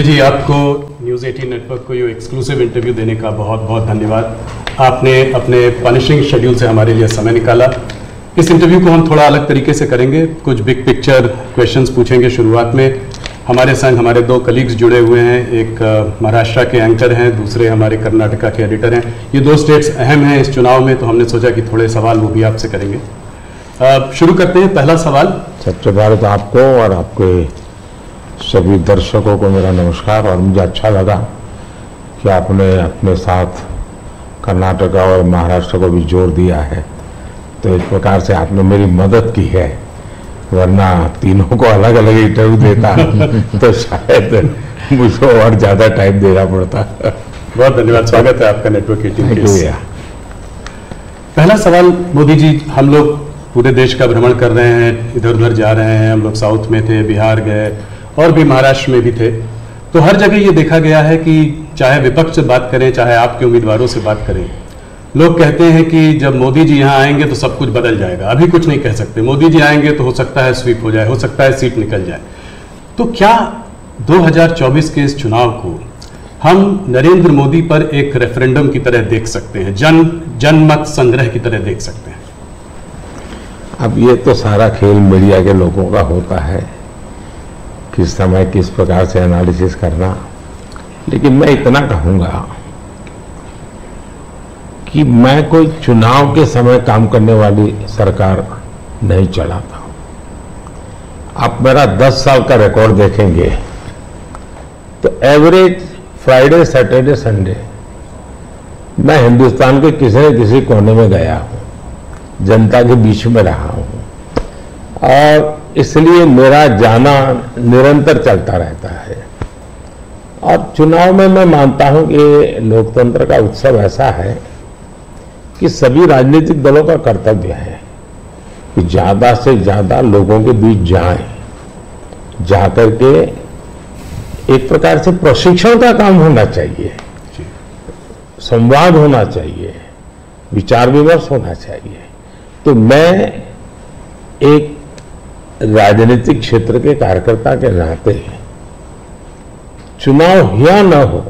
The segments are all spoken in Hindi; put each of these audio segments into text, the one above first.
जी, आपको न्यूज़ 18 नेटवर्क को ये एक्सक्लूसिव इंटरव्यू देने का बहुत बहुत धन्यवाद। आपने अपने पनिशिंग शेड्यूल से हमारे लिए समय निकाला। इस इंटरव्यू को हम थोड़ा अलग तरीके से करेंगे, कुछ बिग पिक्चर क्वेश्चंस पूछेंगे। शुरुआत में हमारे संग हमारे दो कलीग्स जुड़े हुए हैं, एक महाराष्ट्र के एंकर हैं, दूसरे हमारे कर्नाटका के एडिटर हैं। ये दो स्टेट्स अहम हैं इस चुनाव में, तो हमने सोचा कि थोड़े सवाल वो भी आपसे करेंगे। शुरू करते हैं। पहला सवाल। सबसे पहले तो आपको और आपके सभी दर्शकों को मेरा नमस्कार। और मुझे अच्छा लगा कि आपने अपने साथ कर्नाटका और महाराष्ट्र को भी जोड़ दिया है, तो इस प्रकार से आपने मेरी मदद की है, वरना तीनों को अलग अलग इंटरव्यू देता तो शायद मुझको और ज़्यादा टाइम देना पड़ता। बहुत धन्यवाद, स्वागत है आपका नेटवर्क 18 के। पहला सवाल मोदी जी, हम लोग पूरे देश का भ्रमण कर रहे हैं, इधर उधर जा रहे हैं। हम लोग साउथ में थे, बिहार गए और भी महाराष्ट्र में भी थे, तो हर जगह ये देखा गया है कि चाहे विपक्ष से बात करें, चाहे आपके उम्मीदवारों से बात करें, लोग कहते हैं कि जब मोदी जी यहाँ आएंगे तो सब कुछ बदल जाएगा। अभी कुछ नहीं कह सकते, मोदी जी आएंगे तो हो सकता है स्वीप हो जाए, हो सकता है सीट निकल जाए। तो क्या 2024 के इस चुनाव को हम नरेंद्र मोदी पर एक रेफरेंडम की तरह देख सकते हैं, जनमत संग्रह की तरह देख सकते हैं? अब ये तो सारा खेल मीडिया के लोगों का होता है, किस समय किस प्रकार से एनालिसिस करना। लेकिन मैं इतना कहूंगा कि मैं कोई चुनाव के समय काम करने वाली सरकार नहीं चलाता हूं। आप मेरा 10 साल का रिकॉर्ड देखेंगे तो एवरेज फ्राइडे, सैटरडे, संडे मैं हिंदुस्तान के किसी न किसी कोने में गया हूं, जनता के बीच में रहा हूं, और इसलिए मेरा जाना निरंतर चलता रहता है। और चुनाव में मैं मानता हूं कि लोकतंत्र का उत्सव ऐसा है कि सभी राजनीतिक दलों का कर्तव्य है कि ज्यादा से ज्यादा लोगों के बीच जाएं, जाकर के एक प्रकार से प्रशिक्षण का काम होना चाहिए, संवाद होना चाहिए, विचार विमर्श होना चाहिए। तो मैं एक राजनीतिक क्षेत्र के कार्यकर्ता के नाते चुनाव हो या न हो,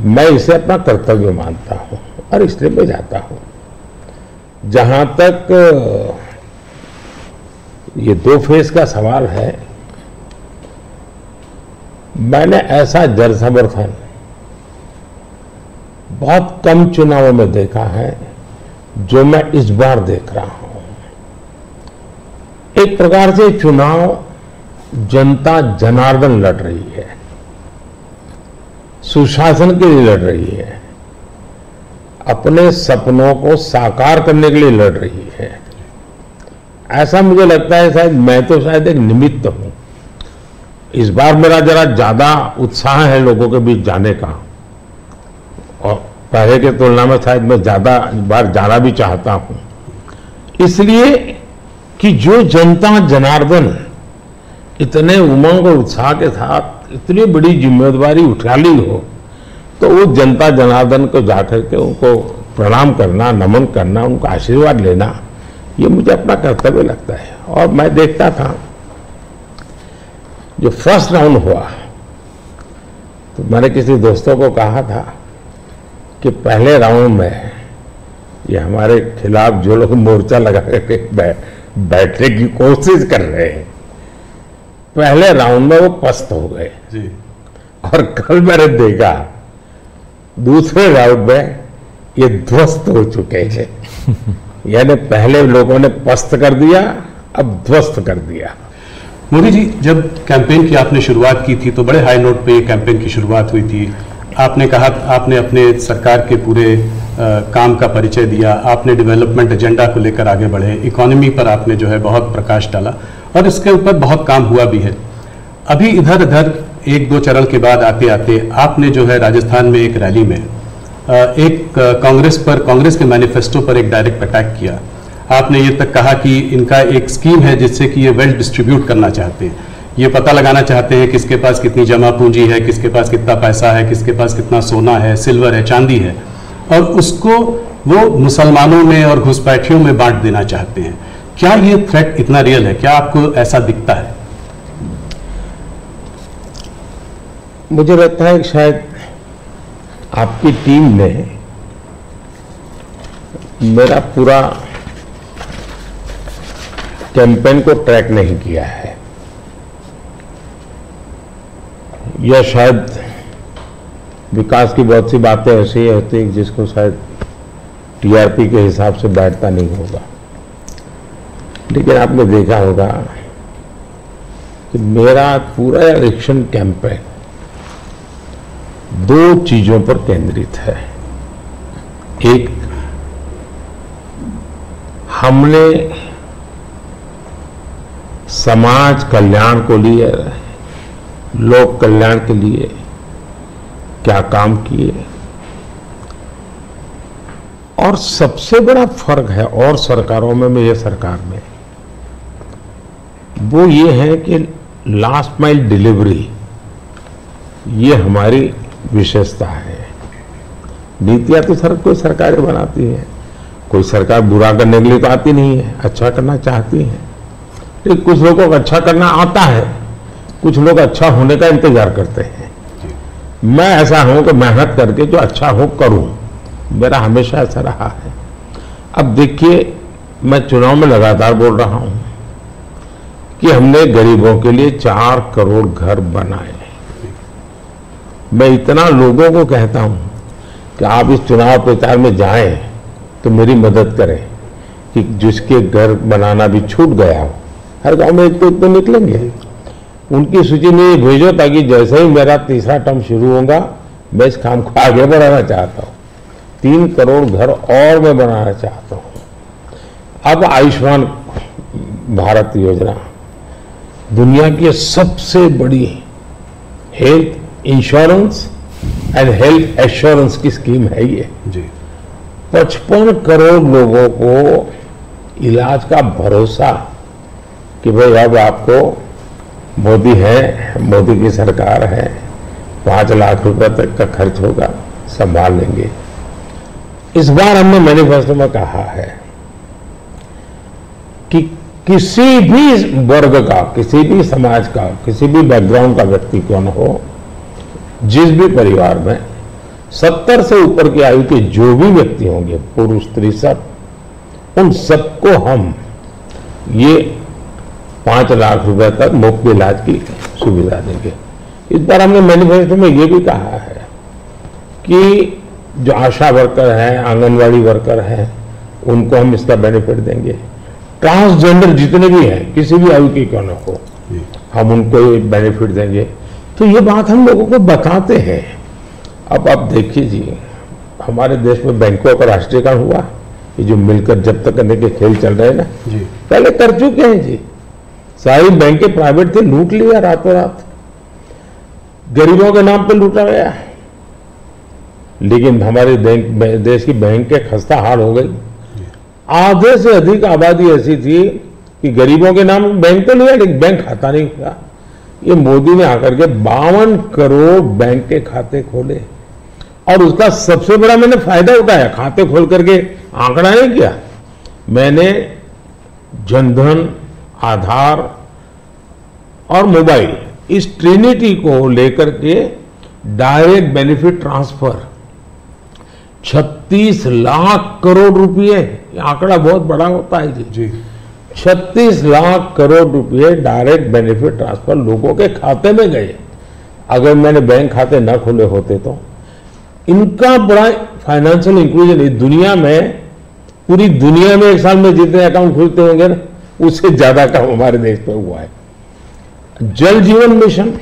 मैं इसे अपना कर्तव्य मानता हूं और इसलिए मैं जाता हूं। जहां तक ये 2 फेज का सवाल है, मैंने ऐसा जन समर्थन बहुत कम चुनावों में देखा है जो मैं इस बार देख रहा हूं। एक प्रकार से चुनाव जनता जनार्दन लड़ रही है, सुशासन के लिए लड़ रही है, अपने सपनों को साकार करने के लिए लड़ रही है। ऐसा मुझे लगता है, शायद मैं तो शायद एक निमित्त हूं। इस बार मेरा जरा ज्यादा उत्साह है लोगों के बीच जाने का, और पहले के तुलना में शायद मैं ज्यादा बार जाना भी चाहता हूं, इसलिए कि जो जनता जनार्दन इतने उमंग और उत्साह के साथ इतनी बड़ी जिम्मेदारी उठा ली हो, तो वो जनता जनार्दन को जाकर के उनको प्रणाम करना, नमन करना, उनका आशीर्वाद लेना, ये मुझे अपना कर्तव्य लगता है। और मैं देखता था जो फर्स्ट राउंड हुआ, तो मैंने किसी दोस्तों को कहा था कि पहले राउंड में ये हमारे खिलाफ जो लोग मोर्चा लगा के बैठने की कोशिश कर रहे हैं, पहले राउंड में वो पस्त हो गए जी। और कल मैंने देखा दूसरे राउंड में ये ध्वस्त हो चुके हैं। यानी पहले लोगों ने पस्त कर दिया, अब ध्वस्त कर दिया। मोदी जी, जब कैंपेन की आपने शुरुआत की थी तो बड़े हाई नोट पे ये कैंपेन की शुरुआत हुई थी। आपने कहा, आपने अपने सरकार के पूरे काम का परिचय दिया, आपने डेवलपमेंट एजेंडा को लेकर आगे बढ़े, इकोनॉमी पर आपने जो है बहुत प्रकाश डाला, और इसके ऊपर बहुत काम हुआ भी है। अभी इधर उधर 1-2 चरण के बाद आते आते आपने जो है राजस्थान में एक रैली में एक कांग्रेस के मैनिफेस्टो पर एक डायरेक्ट अटैक किया। आपने ये तक कहा कि इनका एक स्कीम है जिससे कि ये वेल्थ डिस्ट्रीब्यूट करना चाहते हैं, ये पता लगाना चाहते हैं किसके पास कितनी जमा पूंजी है, किसके पास कितना पैसा है, किसके पास कितना सोना है, सिल्वर है, चांदी है, और उसको वो मुसलमानों में और घुसपैठियों में बांट देना चाहते हैं। क्या ये थ्रेट इतना रियल है? क्या आपको ऐसा दिखता है? मुझे लगता है कि शायद आपकी टीम ने मेरा पूरा कैंपेन को ट्रैक नहीं किया है, या शायद विकास की बहुत सी बातें ऐसी होती हैं जिसको शायद टीआरपी के हिसाब से बैठता नहीं होगा। लेकिन आपने देखा होगा कि मेरा पूरा इलेक्शन कैंपेन दो चीजों पर केंद्रित है। एक, हमने समाज कल्याण को लिए, लोक कल्याण के लिए क्या काम किए, और सबसे बड़ा फर्क है और सरकारों में ये सरकार में, वो ये है कि लास्ट माइल डिलीवरी ये हमारी विशेषता है। नीतियां तो कोई सरकारें बनाती है, कोई सरकार बुरा करने के लिए तो आती नहीं है, अच्छा करना चाहती है। लेकिन कुछ लोगों को अच्छा करना आता है, कुछ लोग अच्छा होने का इंतजार करते हैं। मैं ऐसा हूं कि मेहनत करके जो अच्छा हो करूं, मेरा हमेशा ऐसा रहा है। अब देखिए, मैं चुनाव में लगातार बोल रहा हूं कि हमने गरीबों के लिए 4 करोड़ घर बनाए। मैं इतना लोगों को कहता हूं कि आप इस चुनाव प्रचार में जाएं तो मेरी मदद करें कि जिसके घर बनाना भी छूट गया हो, हर गांव में एक तो निकलेंगे, उनकी सूची में भेजो, ताकि जैसे ही मेरा तीसरा टर्म शुरू होगा मैं इस काम को आगे बढ़ाना चाहता हूं। 3 करोड़ घर और मैं बनाना चाहता हूं। अब आयुष्मान भारत योजना दुनिया की सबसे बड़ी health insurance and health assurance की स्कीम है ये जी। 55 करोड़ लोगों को इलाज का भरोसा कि भाई अब आपको मोदी है, मोदी की सरकार है, 5 लाख रुपए तक का खर्च होगा, संभाल लेंगे। इस बार हमने मैनिफेस्टो में कहा है कि किसी भी वर्ग का, किसी भी समाज का, किसी भी बैकग्राउंड का व्यक्ति क्यों न हो, जिस भी परिवार में 70 से ऊपर की आयु के जो भी व्यक्ति होंगे, पुरुष स्त्री सब, उन सबको हम ये 5 लाख रुपए तक मुफ्त इलाज की सुविधा देंगे। इस बार हमने मैनिफेस्टो में ये भी कहा है कि जो आशा वर्कर हैं, आंगनवाड़ी वर्कर हैं, उनको हम इसका बेनिफिट देंगे। ट्रांसजेंडर जितने भी हैं, किसी भी आयु की क्यों न हो, हम उनको ये बेनिफिट देंगे। तो ये बात हम लोगों को बताते हैं। अब आप देखिए जी, हमारे देश में बैंकों का राष्ट्रीयकरण हुआ, ये जो मिलकर जब्त करने के खेल चल रहे हैं ना जी, पहले कर चुके हैं जी। सारी बैंकें प्राइवेट थे, लूट लिया रातों रात, गरीबों के नाम पे लूटा गया। लेकिन हमारे देश की बैंकें खस्ता हाल हो गई। आधे से अधिक आबादी ऐसी थी कि गरीबों के नाम बैंक तो लिया, लेकिन बैंक खाता नहीं था। ये मोदी ने आकर के 52 करोड़ बैंक के खाते खोले, और उसका सबसे बड़ा मैंने फायदा उठाया। खाते खोल करके आंकड़ा नहीं किया मैंने, जनधन, आधार और मोबाइल, इस ट्रिनिटी को लेकर के direct benefit transfer 36 lakh crore रुपए, आंकड़ा बहुत बड़ा होता है जी। 36 लाख करोड़ रुपए डायरेक्ट बेनिफिट ट्रांसफर लोगों के खाते में गए। अगर मैंने बैंक खाते न खोले होते तो इनका बड़ा फाइनेंशियल इंक्लूजन इस दुनिया में, पूरी दुनिया में एक साल में जितने अकाउंट खुलते होंगे ना, उससे ज्यादा काम हमारे देश में हुआ है। जल जीवन मिशन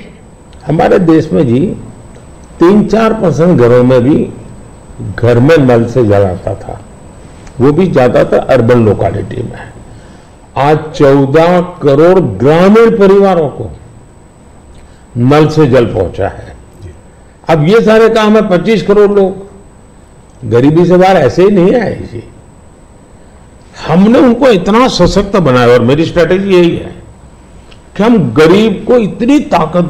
हमारे देश में जी 3-4% घरों में भी घर में नल से जल आता था, वो भी ज्यादातर अर्बन लोकेलिटी में। आज 14 करोड़ ग्रामीण परिवारों को नल से जल पहुंचा है। अब ये सारे काम है, 25 करोड़ लोग गरीबी से बाहर ऐसे ही नहीं आए जी। हमने उनको इतना सशक्त बनाया, और मेरी स्ट्रेटेजी यही है कि हम गरीब को इतनी ताकत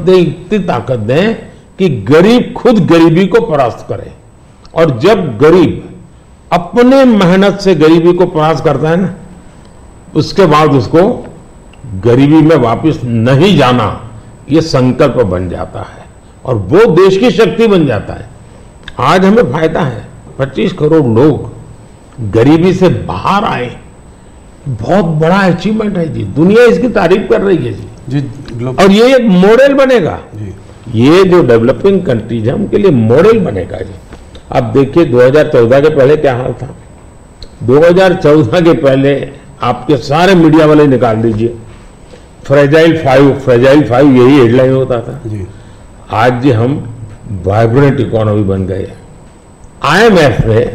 दें कि गरीब खुद गरीबी को परास्त करे। और जब गरीब अपने मेहनत से गरीबी को परास्त करता है ना, उसके बाद उसको गरीबी में वापस नहीं जाना, ये संकल्प बन जाता है। और वो देश की शक्ति बन जाता है। आज हमें फायदा है, 25 करोड़ लोग गरीबी से बाहर आए, बहुत बड़ा अचीवमेंट है जी, दुनिया इसकी तारीफ कर रही है जी। और ये एक मॉडल बनेगा जी। ये जो डेवलपिंग कंट्रीज है उनके लिए मॉडल बनेगा जी। अब देखिए 2014 के पहले क्या हाल था। 2014 के पहले आपके सारे मीडिया वाले निकाल दीजिए, फ्रेजाइल फाइव यही हेडलाइन होता था जी। आज जी हम वाइब्रेंट इकोनॉमी बन गए। IMF ने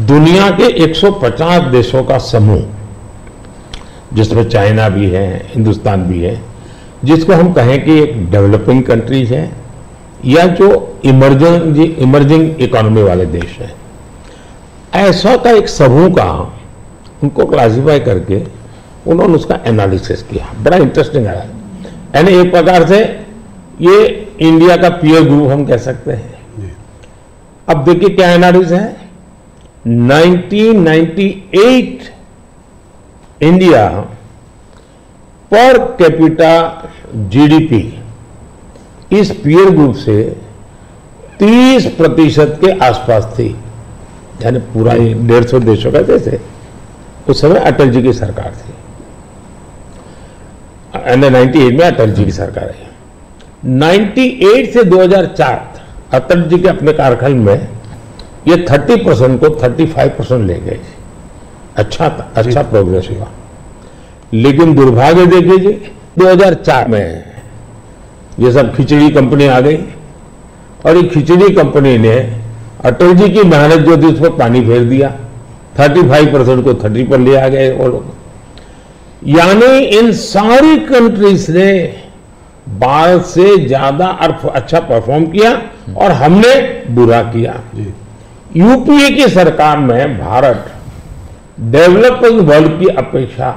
दुनिया के 150 देशों का समूह, जिसमें चाइना भी है, हिंदुस्तान भी है, जिसको हम कहें कि एक डेवलपिंग कंट्रीज है या जो इमर्जिंग इकोनॉमी वाले देश हैं, ऐसा का एक समूह का उनको क्लासिफाई करके उन्होंने उसका एनालिसिस किया। बड़ा इंटरेस्टिंग है, यानी एक प्रकार से ये इंडिया का पीयर ग्रुप हम कह सकते हैं। अब देखिए क्या एनालिसिस है। 1998 इंडिया पर कैपिटा GDP इस पीयर ग्रुप से 30% के आसपास थी, यानी पूरा 150 देशों का जैसे उस समय अटल जी की सरकार थी। 98 में अटल जी की सरकार है। 98 से 2004 अटल जी के अपने कार्यकाल में ये 30% को 35% ले गए। अच्छा था, अच्छा प्रोग्रेस हुआ। लेकिन दुर्भाग्य देखिए जी, 2004 में ये सब खिचड़ी कंपनी आ गई और ये खिचड़ी कंपनी ने अटल जी की मेहनत जो थी उस पर पानी फेर दिया। 35% को 30 पर ले आ गए वो लोग। यानी इन सारी कंट्रीज ने भारत से ज्यादा अच्छा परफॉर्म किया और हमने बुरा किया। यूपीए की सरकार में भारत डेवलपिंग वर्ल्ड की अपेक्षा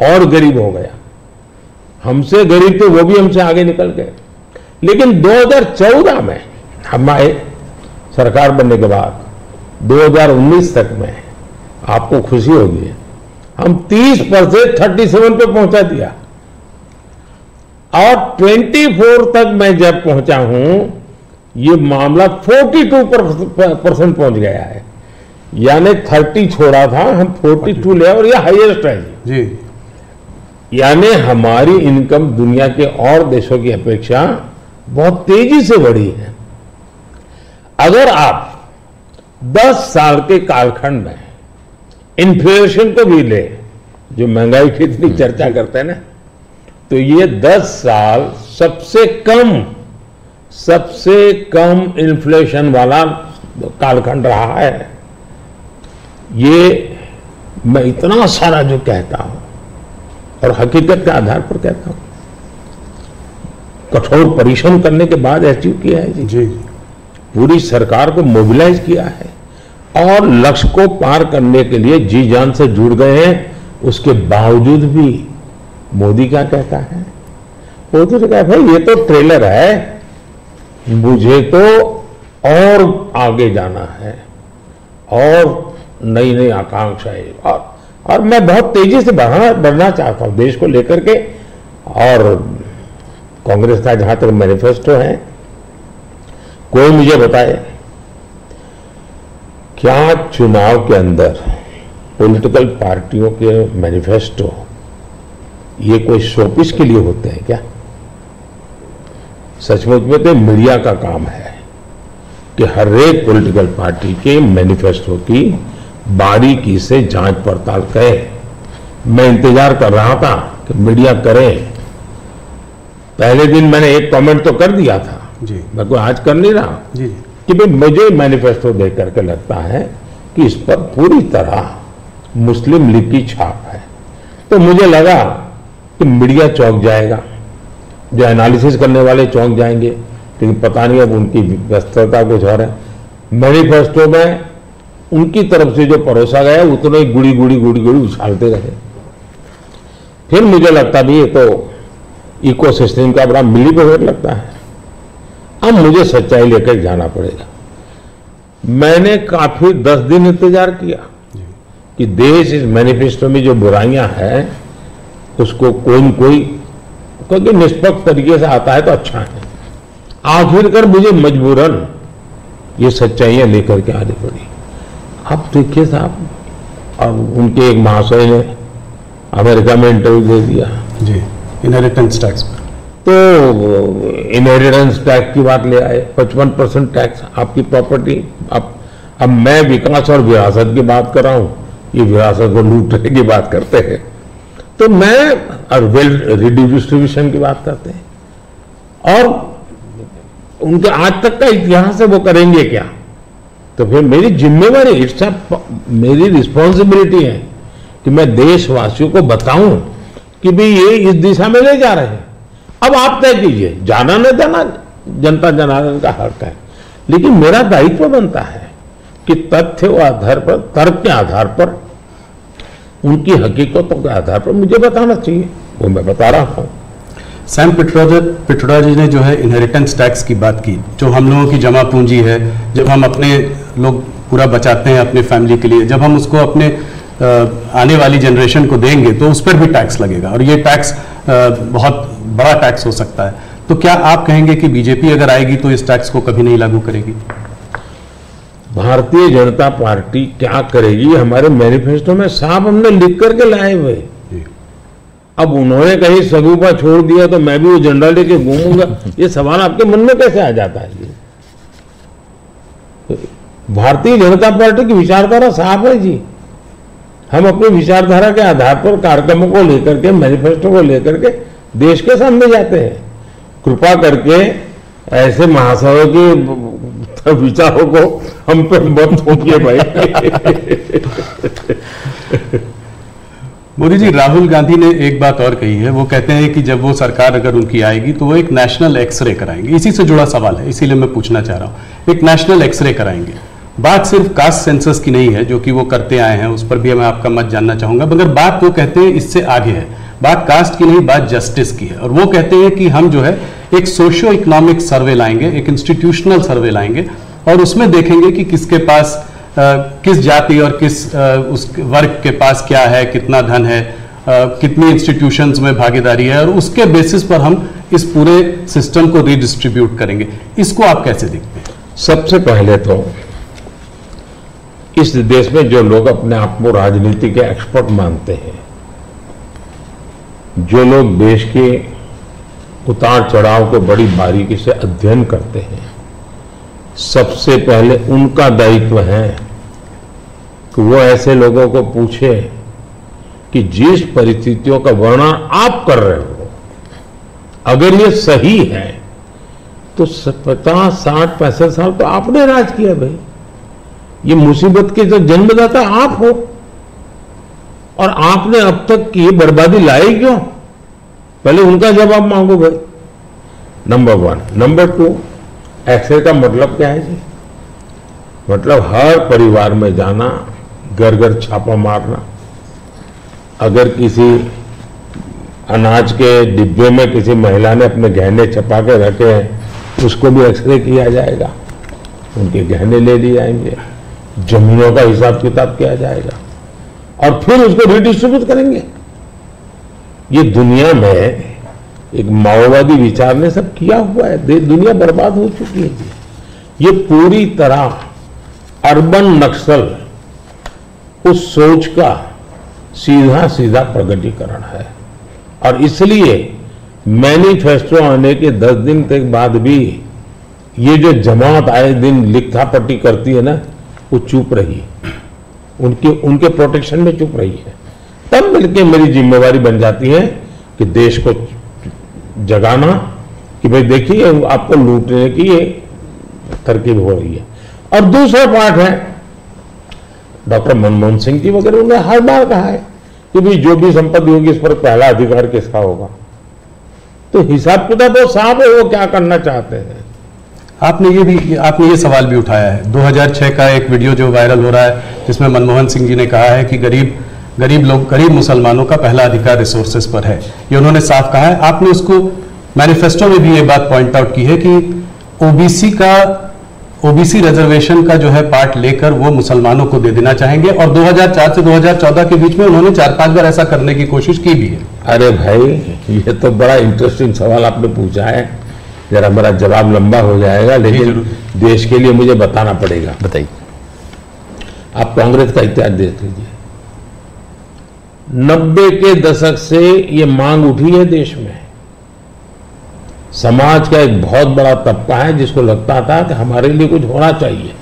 और गरीब हो गया। हमसे गरीब थे वो भी हमसे आगे निकल गए। लेकिन 2014 में हमारे सरकार बनने के बाद 2019 तक में आपको खुशी होगी, हम 30 पर से 37 पे पहुंचा दिया और 24 तक मैं जब पहुंचा हूं ये मामला 42% पहुंच गया है। यानी 30 छोड़ा था, हम 42 ले और ये हाईएस्ट है जी। यानी हमारी इनकम दुनिया के और देशों की अपेक्षा बहुत तेजी से बढ़ी है। अगर आप 10 साल के कालखंड में इन्फ्लेशन को भी ले, जो महंगाई की इतनी चर्चा करते हैं ना, तो ये 10 साल सबसे कम इन्फ्लेशन वाला कालखंड रहा है। ये मैं इतना सारा जो कहता हूं और हकीकत के आधार पर कहता हूं, कठोर परिश्रम करने के बाद अचीव किया है जी। पूरी सरकार को मोबिलाइज किया है और लक्ष्य को पार करने के लिए जी जान से जुड़ गए हैं। उसके बावजूद भी मोदी क्या कहता है? मोदी ने कहा भाई ये तो ट्रेलर है, मुझे तो और आगे जाना है और नई नई आकांक्षाएं और मैं बहुत तेजी से बढ़ना चाहता हूं देश को लेकर के। और कांग्रेस का जहां तक मैनिफेस्टो है, कोई मुझे बताए क्या चुनाव के अंदर पॉलिटिकल पार्टियों के मैनिफेस्टो ये कोई शोपीस के लिए होते हैं क्या? सचमुच में तो मीडिया का काम है कि हर एक पॉलिटिकल पार्टी के मैनिफेस्टो की बारीकी से जांच पड़ताल करे। मैं इंतजार कर रहा था कि मीडिया करे। पहले दिन मैंने एक कमेंट तो कर दिया था जी, मैं कोई आज कर नहीं रहा जी, कि भाई मुझे मैनिफेस्टो देख करके लगता है कि इस पर पूरी तरह मुस्लिम लीग की छाप है। तो मुझे लगा कि मीडिया चौंक जाएगा, जो एनालिसिस करने वाले चौंक जाएंगे, लेकिन पता नहीं अब उनकी व्यस्तता कुछ और है। मैनिफेस्टो में उनकी तरफ से जो परोसा गया उतना ही गुड़ी उछालते रहे। फिर मुझे लगता भी ये तो इकोसिस्टम का बड़ा मिलीबग लगता है। अब मुझे सच्चाई लेकर जाना पड़ेगा। मैंने काफी 10 दिन इंतजार किया कि देश इस मैनिफेस्टो में जो बुराइयां हैं उसको कोई न कोई, क्योंकि निष्पक्ष तरीके से आता है तो अच्छा है, आखिरकार मुझे मजबूरन ये सच्चाइयां लेकर के आनी पड़ी। अब देखिए साहब, अब उनके एक महाशय ने अमेरिका में इंटरव्यू दे दिया जी इनहेरिटेंस टैक्स पर, तो इनहेरिटेंस टैक्स की बात ले आए, 55% टैक्स आपकी प्रॉपर्टी। अब मैं विकास और विरासत की बात कर रहा हूं, ये विरासत को लूटने की बात करते हैं, तो मैं और वेल रिडिस्ट्रीब्यूशन की बात करते हैं, और उनके आज तक का इतिहास है, वो करेंगे क्या? तो फिर मेरी जिम्मेवारी, मेरी रिस्पॉन्सिबिलिटी है कि मैं देशवासियों को बताऊं कि भाई ये इस दिशा में ले जा रहे हैं। अब आप तय कीजिए, जाना न जाना जनता जनार्दन का हक है, लेकिन मेरा दायित्व बनता है कि तथ्य के आधार पर, तर्क के आधार पर, उनकी हकीकतों के आधार पर मुझे बताना चाहिए, वो मैं बता रहा हूं। सैम पिट्रोडा जी ने जो है इनहेरिटेंस टैक्स की बात की, जो हम लोगों की जमा पूंजी है, जब हम अपने लोग पूरा बचाते हैं अपने फैमिली के लिए, जब हम उसको अपने आने वाली जनरेशन को देंगे तो उस पर भी टैक्स लगेगा, और ये टैक्स बहुत बड़ा टैक्स हो सकता है। तो क्या आप कहेंगे कि बीजेपी अगर आएगी तो इस टैक्स को कभी नहीं लागू करेगी? भारतीय जनता पार्टी क्या करेगी, हमारे मैनिफेस्टो में साफ हमने लिख करके लाए हुए। अब उन्होंने कहीं सगुफा छोड़ दिया तो मैं भी वो झंडा लेके घूमूंगा, ये सवाल आपके मन में कैसे आ जाता है? भारतीय जनता पार्टी की विचारधारा साफ है जी। हम अपनी विचारधारा के आधार पर कार्यक्रमों को लेकर के, मैनिफेस्टो को लेकर के देश के सामने जाते हैं। कृपा करके ऐसे महासभाओं के विचारों को हम पे मत थोपिए भाई। मोदी जी, राहुल गांधी ने एक बात और कही है, वो कहते हैं कि जब वो सरकार अगर उनकी आएगी तो वो एक नेशनल एक्सरे कराएंगे। इसी से जुड़ा सवाल है, इसीलिए मैं पूछना चाह रहा हूं, एक नेशनल एक्सरे कराएंगे। बात सिर्फ कास्ट सेंसस की नहीं है जो कि वो करते आए हैं, उस पर भी मैं आपका मत जानना चाहूंगा, मगर बात वो कहते हैं इससे आगे है, बात कास्ट की नहीं, बात जस्टिस की है। और वो कहते हैं कि हम जो है एक सोशियो इकोनॉमिक सर्वे लाएंगे, एक इंस्टीट्यूशनल सर्वे लाएंगे, और उसमें देखेंगे कि किसके पास किस जाति और किस उस वर्ग के पास क्या है, कितना धन है, कितनी इंस्टीट्यूशंस में भागीदारी है, और उसके बेसिस पर हम इस पूरे सिस्टम को रीडिस्ट्रीब्यूट करेंगे। इसको आप कैसे देखते हैं? सबसे पहले तो इस देश में जो लोग अपने आप को राजनीति के एक्सपर्ट मानते हैं, जो लोग देश के उतार चढ़ाव को बड़ी बारीकी से अध्ययन करते हैं, सबसे पहले उनका दायित्व है कि वो ऐसे लोगों को पूछे कि जिस परिस्थितियों का वर्णन आप कर रहे हो, अगर ये सही है तो 50, 60, 65 साल तो आपने राज किया भाई, ये मुसीबत के जो जन्मदाता आप हो, और आपने अब तक की बर्बादी लाई क्यों? पहले उनका जवाब मांगो भाई, नंबर 1। नंबर 2, एक्सरे का मतलब क्या है जी? मतलब हर परिवार में जाना, घर घर छापा मारना, अगर किसी अनाज के डिब्बे में किसी महिला ने अपने गहने छपा के रखे हैं, उसको भी एक्सरे किया जाएगा, उनके गहने ले लिए जाएंगे, जमीनों का हिसाब किताब किया जाएगा, और फिर उसको रिडिस्ट्रीब्यूट करेंगे। ये दुनिया में एक माओवादी विचार ने सब किया हुआ है, दुनिया बर्बाद हो चुकी है जी। ये पूरी तरह अर्बन नक्सल उस सोच का सीधा सीधा प्रगटीकरण है, और इसलिए मैनिफेस्टो आने के 10 दिन तक बाद भी ये जो जमात आए दिन लिखापट्टी करती है ना, वो चुप रही, उनके प्रोटेक्शन में चुप रही है। तब मिलकर मेरी जिम्मेवारी बन जाती है कि देश को जगाना कि भाई देखिए आपको लूटने की ये तरकीब हो रही है। और दूसरा पार्ट है, डॉक्टर मनमोहन सिंह जी वगैरह उन्होंने हर बार कहा है कि भाई जो भी संपत्ति होगी इस पर पहला अधिकार किसका होगा। तो हिसाब किताब वो साफ है, वो क्या करना चाहते हैं। आपने ये सवाल भी उठाया है। 2006 का एक वीडियो जो वायरल हो रहा है, जिसमें मनमोहन सिंह जी ने कहा है कि गरीब मुसलमानों का पहला अधिकार रिसोर्सेज पर है, ये उन्होंने साफ कहा है। आपने उसको मैनिफेस्टो में भी ये बात पॉइंट आउट की है कि ओबीसी रिजर्वेशन का जो है पार्ट लेकर वो मुसलमानों को दे देना चाहेंगे, और 2004 से 2014 के बीच में उन्होंने 4-5 बार ऐसा करने की कोशिश की भी है। अरे भाई, ये तो बड़ा इंटरेस्टिंग सवाल आपने पूछा है। जरा मेरा जवाब लंबा हो जाएगा, लेकिन देश के लिए मुझे बताना पड़ेगा। बताइए। आप कांग्रेस का इतिहास देख लीजिए। 90 के दशक से ये मांग उठी है देश में। समाज का एक बहुत बड़ा तबका है जिसको लगता था कि हमारे लिए कुछ होना चाहिए,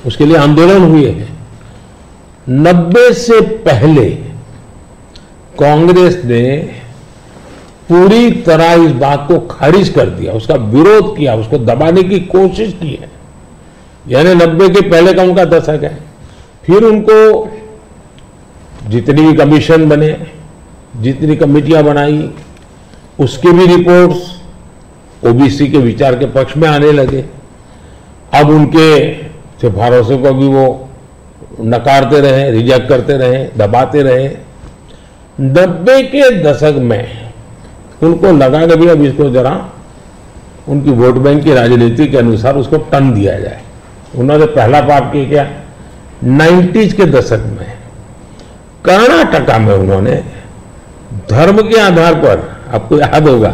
उसके लिए आंदोलन हुए हैं। 90 से पहले कांग्रेस ने पूरी तरह इस बात को खारिज कर दिया, उसका विरोध किया, उसको दबाने की कोशिश की है। यानी 90 के पहले का उनका दशक है। फिर उनको जितनी भी कमीशन बने, जितनी कमेटियां बनाई, उसकी भी रिपोर्ट्स ओबीसी के विचार के पक्ष में आने लगे। अब उनके सिफारिशों को भी वो नकारते रहे, रिजेक्ट करते रहे, दबाते रहे। 90 के दशक में उनको लगा कि भी अब इसको जरा उनकी वोट बैंक की राजनीति के अनुसार उसको टर्न दिया जाए। उन्होंने पहला पाप किया क्या, 90s के दशक में कर्नाटका में उन्होंने धर्म के आधार पर, आपको याद होगा,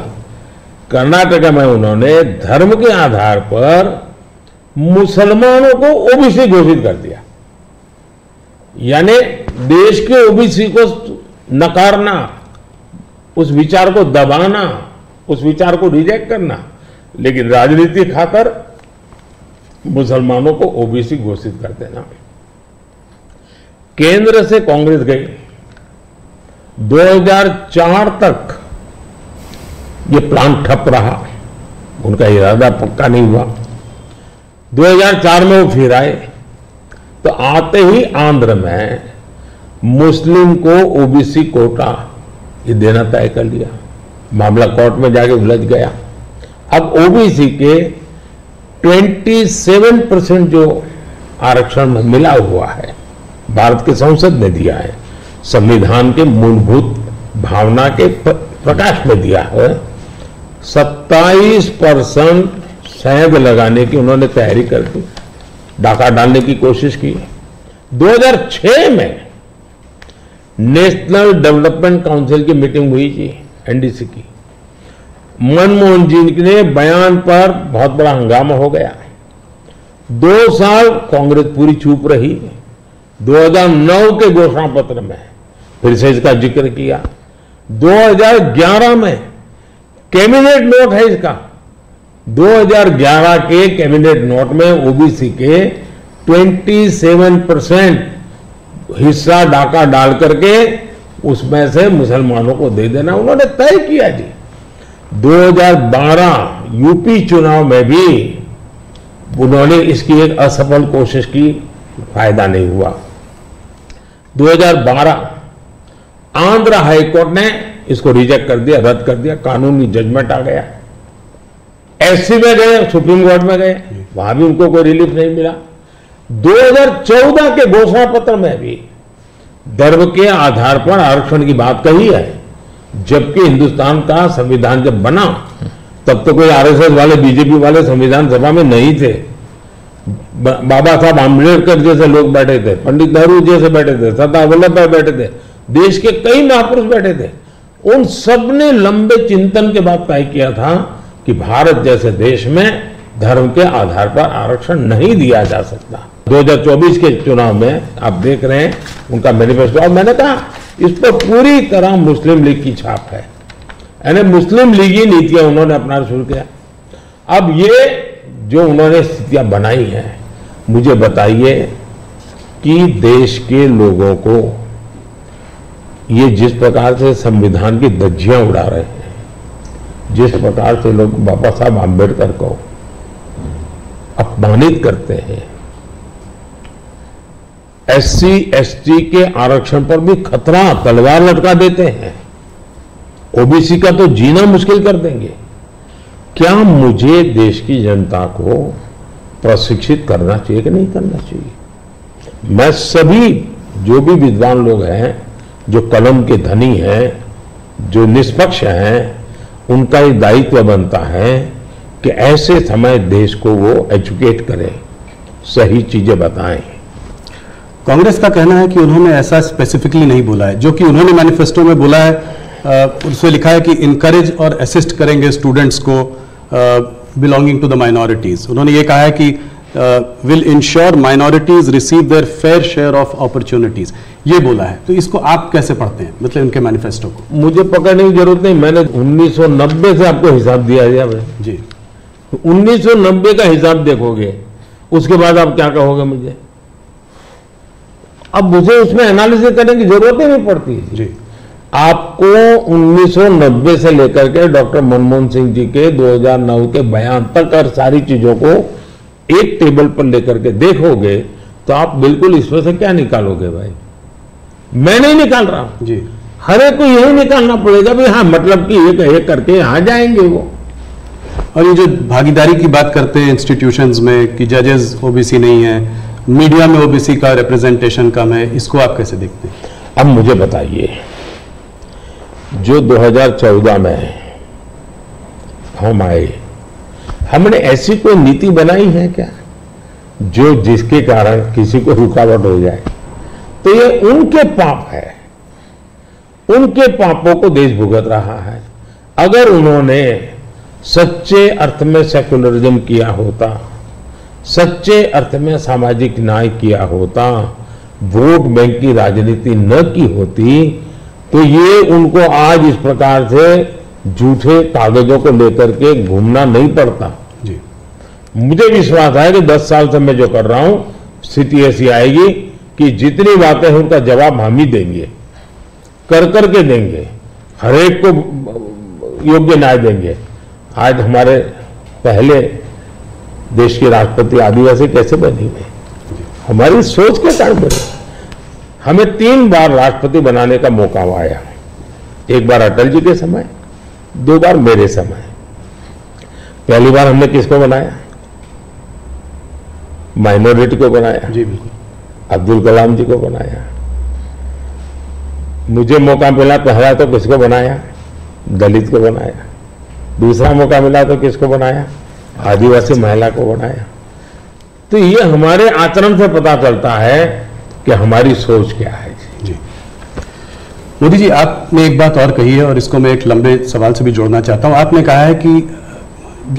कर्नाटका में उन्होंने धर्म के आधार पर मुसलमानों को ओबीसी घोषित कर दिया। यानी देश के ओबीसी को नकारना, उस विचार को दबाना, उस विचार को रिजेक्ट करना, लेकिन राजनीति खातर मुसलमानों को ओबीसी घोषित कर देना। केंद्र से कांग्रेस गई, 2004 तक ये प्लान ठप रहा, उनका इरादा पक्का नहीं हुआ। 2004 में वो फिर आए, तो आते ही आंध्र में मुस्लिम को ओबीसी कोटा ये देना तय कर लिया। मामला कोर्ट में जाके उलझ गया। अब ओबीसी के 27% जो आरक्षण में मिला हुआ है, भारत के संसद ने दिया है, संविधान के मूलभूत भावना के प्रकाश में दिया है। 27% शहद लगाने की उन्होंने तैयारी कर दी, डाका डालने की कोशिश की। 2006 में नेशनल डेवलपमेंट काउंसिल की मीटिंग हुई थी, एनडीसी की। मनमोहन जी के बयान पर बहुत बड़ा हंगामा हो गया। 2 साल कांग्रेस पूरी चुप रही। 2009 के घोषणा पत्र में फिर से इसका जिक्र किया। 2011 में कैबिनेट नोट है इसका। 2011 के कैबिनेट नोट में ओबीसी के 27% हिस्सा डाका डाल करके उसमें से मुसलमानों को दे देना उन्होंने तय किया जी। 2012 यूपी चुनाव में भी उन्होंने इसकी एक असफल कोशिश की, फायदा नहीं हुआ। 2012 आंध्र हाईकोर्ट ने इसको रिजेक्ट कर दिया, रद्द कर दिया, कानूनी जजमेंट आ गया। एससी में गए, सुप्रीम कोर्ट में गए, वहां भी उनको कोई रिलीफ नहीं मिला। 2014 के घोषणा पत्र में भी धर्म के आधार पर आरक्षण की बात कही है, जबकि हिंदुस्तान का संविधान जब बना तब तो कोई आरएसएस वाले, बीजेपी वाले संविधान सभा में नहीं थे। बाबा साहब आंबेडकर जैसे लोग बैठे थे, पंडित नेहरू जैसे बैठे थे, सरदार वल्लभ भाई बैठे थे, देश के कई महापुरुष बैठे थे। उन सब ने लंबे चिंतन के बाद तय किया था कि भारत जैसे देश में धर्म के आधार पर आरक्षण नहीं दिया जा सकता। 2024 के चुनाव में आप देख रहे हैं उनका मैनिफेस्टो, और मैंने कहा इस पर पूरी तरह मुस्लिम लीग की छाप है, यानी मुस्लिम लीगी नीतियां उन्होंने अपनाना शुरू किया। अब ये जो उन्होंने स्थितियां बनाई हैं, मुझे बताइए कि देश के लोगों को ये जिस प्रकार से संविधान की धज्जियां उड़ा रहे हैं, जिस प्रकार से लोग बाबा साहब आंबेडकर को अपमानित करते हैं, एससी एसटी के आरक्षण पर भी खतरा, तलवार लटका देते हैं, ओबीसी का तो जीना मुश्किल कर देंगे। क्या मुझे देश की जनता को प्रशिक्षित करना चाहिए कि नहीं करना चाहिए? मैं सभी जो भी विद्वान लोग हैं, जो कलम के धनी हैं, जो निष्पक्ष हैं, उनका ये दायित्व बनता है कि ऐसे समय देश को वो एजुकेट करें, सही चीजें बताएं। कांग्रेस का कहना है कि उन्होंने ऐसा स्पेसिफिकली नहीं बोला है। जो कि उन्होंने मैनिफेस्टो में बोला है, उसमें लिखा है कि इनकरेज और असिस्ट करेंगे स्टूडेंट्स को बिलोंगिंग टू द माइनॉरिटीज। उन्होंने ये कहा है कि will ensure minorities receive there fair share of opportunities, ये बोला है। तो इसको आप कैसे पढ़ते हैं, मतलब उनके मैनिफेस्टो को? मुझे पकड़ने की जरूरत नहीं, मैंने 1990 से आपको हिसाब दिया है जी। 1990 का हिसाब देखोगे, उसके बाद आप क्या कहोगे मुझे? अब मुझे उसमें एनालिसिस करने की जरूरत ही नहीं पड़ती जी। आपको 1990 से लेकर के डॉक्टर मनमोहन सिंह जी के 2009 के बयान तक और सारी चीजों को एक टेबल पर लेकर के देखोगे तो आप बिल्कुल इसमें से क्या निकालोगे भाई? मैं नहीं निकाल रहा हूं जी। हर एक को यही निकालना पड़ेगा भाई। हाँ, मतलब कि एक करके यहां जाएंगे वो। और ये जो भागीदारी की बात करते हैं इंस्टीट्यूशंस में कि जजेस ओबीसी नहीं है, मीडिया में ओबीसी का रिप्रेजेंटेशन कम है, इसको आप कैसे देखते हैं? अब मुझे बताइए, जो 2014 में हम आए, हमने ऐसी कोई नीति बनाई है क्या जो जिसके कारण किसी को रुकावट हो जाए? तो ये उनके पाप है, उनके पापों को देश भुगत रहा है। अगर उन्होंने सच्चे अर्थ में सेक्युलरिज्म किया होता, सच्चे अर्थ में सामाजिक न्याय किया होता, वोट बैंक की राजनीति न की होती, तो ये उनको आज इस प्रकार से झूठे कागजों को लेकर के घूमना नहीं पड़ता जी। मुझे विश्वास है कि 10 साल से मैं जो कर रहा हूं, स्थिति ऐसी आएगी कि जितनी बातें हैं उनका जवाब हम ही देंगे, कर करके देंगे, हर एक को योग्य न्याय देंगे। आज हमारे पहले देश के राष्ट्रपति आदिवासी कैसे बनेंगे? हमारी सोच के कारण बने। हमें 3 बार राष्ट्रपति बनाने का मौका आया, एक बार अटल जी के समय, 2 बार मेरे समय। पहली बार हमने किसको बनाया? माइनॉरिटी को बनाया जी, बिल्कुल। अब्दुल कलाम जी को बनाया। मुझे मौका मिला पहला तो किसको बनाया? दलित को बनाया। दूसरा मौका मिला तो किसको बनाया? आदिवासी महिला को बनाया। तो ये हमारे आचरण से पता चलता है कि हमारी सोच क्या है। जी। मोदी जी, आपने एक बात और कही है और इसको मैं एक लंबे सवाल से भी जोड़ना चाहता हूं। आपने कहा है कि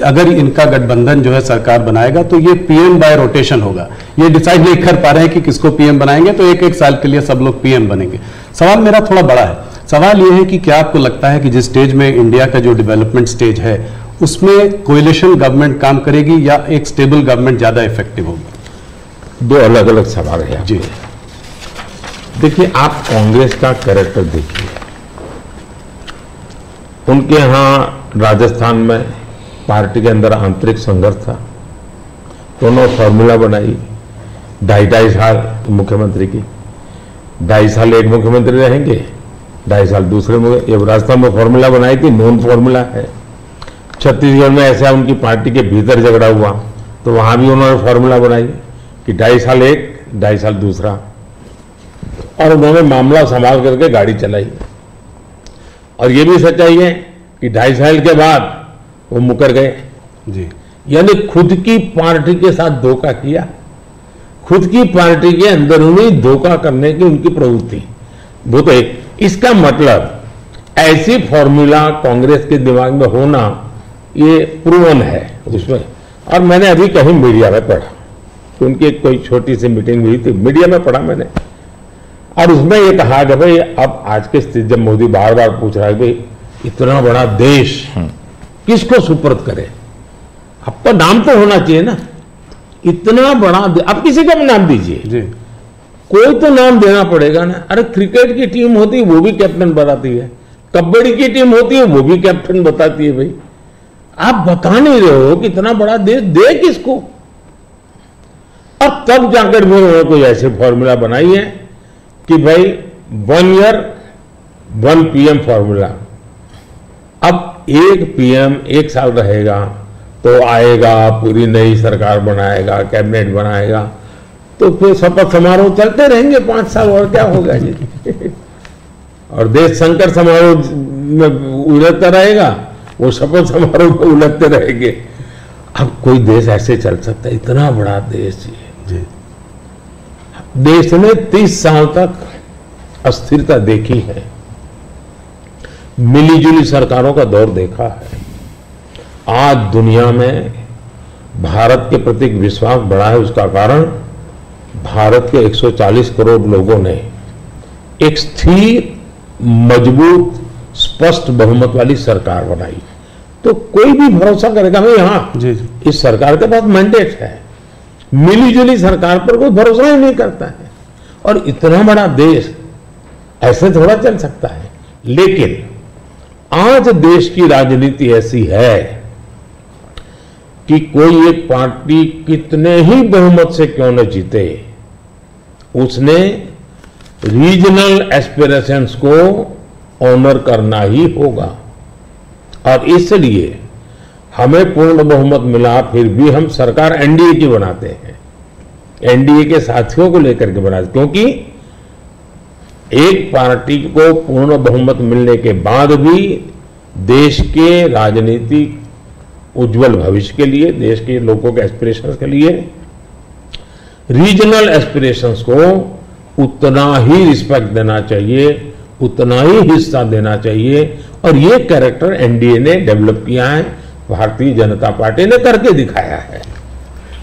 अगर इनका गठबंधन जो है सरकार बनाएगा तो ये पीएम बाय रोटेशन होगा। ये डिसाइड नहीं कर पा रहे हैं कि किसको पीएम बनाएंगे, तो एक एक साल के लिए सब लोग पीएम बनेंगे। सवाल मेरा थोड़ा बड़ा है। सवाल ये है कि क्या आपको लगता है कि जिस स्टेज में इंडिया का जो डेवलपमेंट स्टेज है उसमें कोएलिशन गवर्नमेंट काम करेगी या एक स्टेबल गवर्नमेंट ज्यादा इफेक्टिव होगी? 2 अलग अलग सवाल है जी। देखिए, आप कांग्रेस का कैरेक्टर देखिए। उनके यहां राजस्थान में पार्टी के अंदर आंतरिक संघर्ष था, दोनों फॉर्मूला बनाई, 2.5 साल मुख्यमंत्री की, 2.5 साल एक मुख्यमंत्री रहेंगे, 2.5 साल दूसरे ये राजस्थान में फॉर्मूला बनाई थी, नॉन फॉर्मूला है। छत्तीसगढ़ में ऐसा उनकी पार्टी के भीतर झगड़ा हुआ तो वहां भी उन्होंने फॉर्मूला बनाई कि 2.5 साल एक, 2.5 साल दूसरा, और उन्होंने मामला संभाल करके गाड़ी चलाई। और ये भी सच्चाई है कि 2.5 साल के बाद वो मुकर गए जी। यानी खुद की पार्टी के साथ धोखा किया, खुद की पार्टी के अंदरूनी धोखा करने की उनकी प्रवृत्ति, वो तो एक। इसका मतलब ऐसी फॉर्मूला कांग्रेस के दिमाग में होना ये प्रूवन है उसमें। और मैंने अभी कहीं मीडिया में पढ़ा, उनकी कोई छोटी सी मीटिंग हुई थी, मीडिया में पढ़ा मैंने, और उसमें ये कहा कि भाई अब आज के स्थिति जब मोदी बार बार पूछ रहा है भाई इतना बड़ा देश किसको सुपर्द करे, आपका नाम तो होना चाहिए ना, इतना बड़ा आप किसी का भी नाम दीजिए जी। कोई तो नाम देना पड़ेगा ना। अरे क्रिकेट की टीम होती है वो भी कैप्टन बताती है, कबड्डी की टीम होती है वो भी कैप्टन बताती है। भाई आप बता नहीं रहे हो कि इतना बड़ा देश दे किसको। अब तब जाकर भी उन्होंने कोई ऐसे फॉर्मूला बनाई है कि भाई 1 ईयर 1 पीएम फॉर्मूला। अब एक पीएम 1 साल रहेगा तो आएगा, पूरी नई सरकार बनाएगा, कैबिनेट बनाएगा, तो फिर शपथ समारोह चलते रहेंगे 5 साल, और क्या होगा जी। और देश संकट समारोह में उलझता रहेगा, वो शपथ समारोह में उलझते रहेंगे। अब कोई देश ऐसे चल सकता है? इतना बड़ा देश जी। देश ने 30 साल तक अस्थिरता देखी है, मिलीजुली सरकारों का दौर देखा है, आज दुनिया में भारत के प्रति विश्वास बढ़ा है। उसका कारण भारत के 140 करोड़ लोगों ने एक स्थिर, मजबूत, स्पष्ट बहुमत वाली सरकार बनाई। तो कोई भी भरोसा करेगा भाई हाँ इस सरकार के पास मैंडेट है, मिलीजुली सरकार पर कोई भरोसा ही नहीं करता है। और इतना बड़ा देश ऐसे थोड़ा चल सकता है। लेकिन आज देश की राजनीति ऐसी है कि कोई एक पार्टी कितने ही बहुमत से क्यों न जीते, उसने रीजनल एस्पिरेशंस को ऑनर करना ही होगा। और इसलिए हमें पूर्ण बहुमत मिला, फिर भी हम सरकार एनडीए की बनाते हैं, एनडीए के साथियों को लेकर के बनाते, क्योंकि एक पार्टी को पूर्ण बहुमत मिलने के बाद भी देश के राजनीतिक उज्जवल भविष्य के लिए, देश के लोगों के एस्पिरेशंस के लिए, रीजनल एस्पिरेशंस को उतना ही रिस्पेक्ट देना चाहिए, उतना ही हिस्सा देना चाहिए। और ये कैरेक्टर एनडीए ने डेवलप किया है, भारतीय जनता पार्टी ने करके दिखाया है।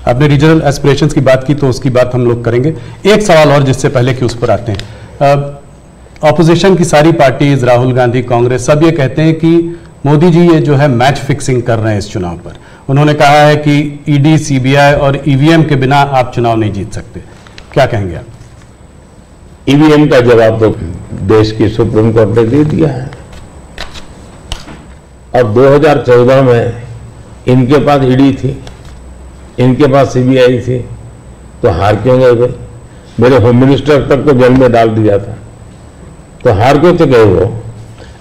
आपने रीजनल एस्पिरेशंस की बात की तो उसकी बात हम लोग करेंगे। एक सवाल और जिससे पहले कि उस पर आते हैं, ऑपोजिशन की सारी पार्टीज, राहुल गांधी, कांग्रेस, सब ये कहते हैं कि मोदी जी ये जो है मैच फिक्सिंग कर रहे हैं इस चुनाव पर। उन्होंने कहा है कि ईडी, सीबीआई और ईवीएम के बिना आप चुनाव नहीं जीत सकते। क्या कहेंगे आप? ईवीएम का जवाब तो देश की सुप्रीम कोर्ट ने दे दिया है। और 2014 में इनके पास ईडी थी, इनके पास सीबीआई थी, तो हार क्यों गए भाई? मेरे होम मिनिस्टर तक तो जेल में डाल दिया था, तो हार क्यों तो गए वो?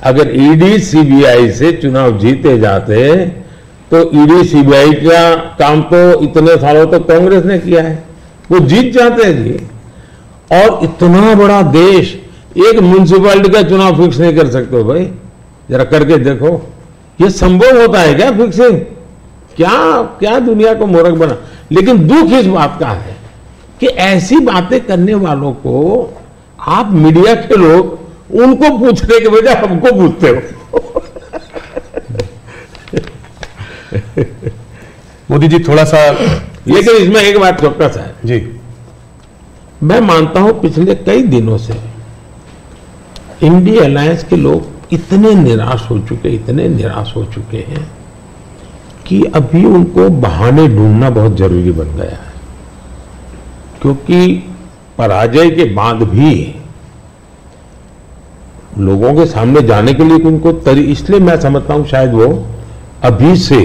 अगर ईडी सीबीआई से चुनाव जीते जाते तो ईडी सीबीआई का काम तो इतने सालों तक कांग्रेस ने किया है, वो जीत जाते हैं जी। और इतना बड़ा देश एक म्युनिसिपैलिटी का चुनाव फिक्स नहीं कर सकते हो भाई, जरा करके देखो, ये संभव होता है क्या फिक्सिंग? क्या क्या दुनिया को मूर्ख बना। लेकिन दुख इस बात का है कि ऐसी बातें करने वालों को आप मीडिया के लोग उनको पूछने के बजाय हमको पूछते हो। मोदी जी थोड़ा सा, लेकिन इसमें एक बात चौकस है जी, मैं मानता हूं पिछले कई दिनों से इंडिया अलायंस के लोग इतने निराश हो चुके हैं कि अभी उनको बहाने ढूंढना बहुत जरूरी बन गया है। क्योंकि पराजय के बाद भी लोगों के सामने जाने के लिए उनको इसलिए मैं समझता हूं शायद वो अभी से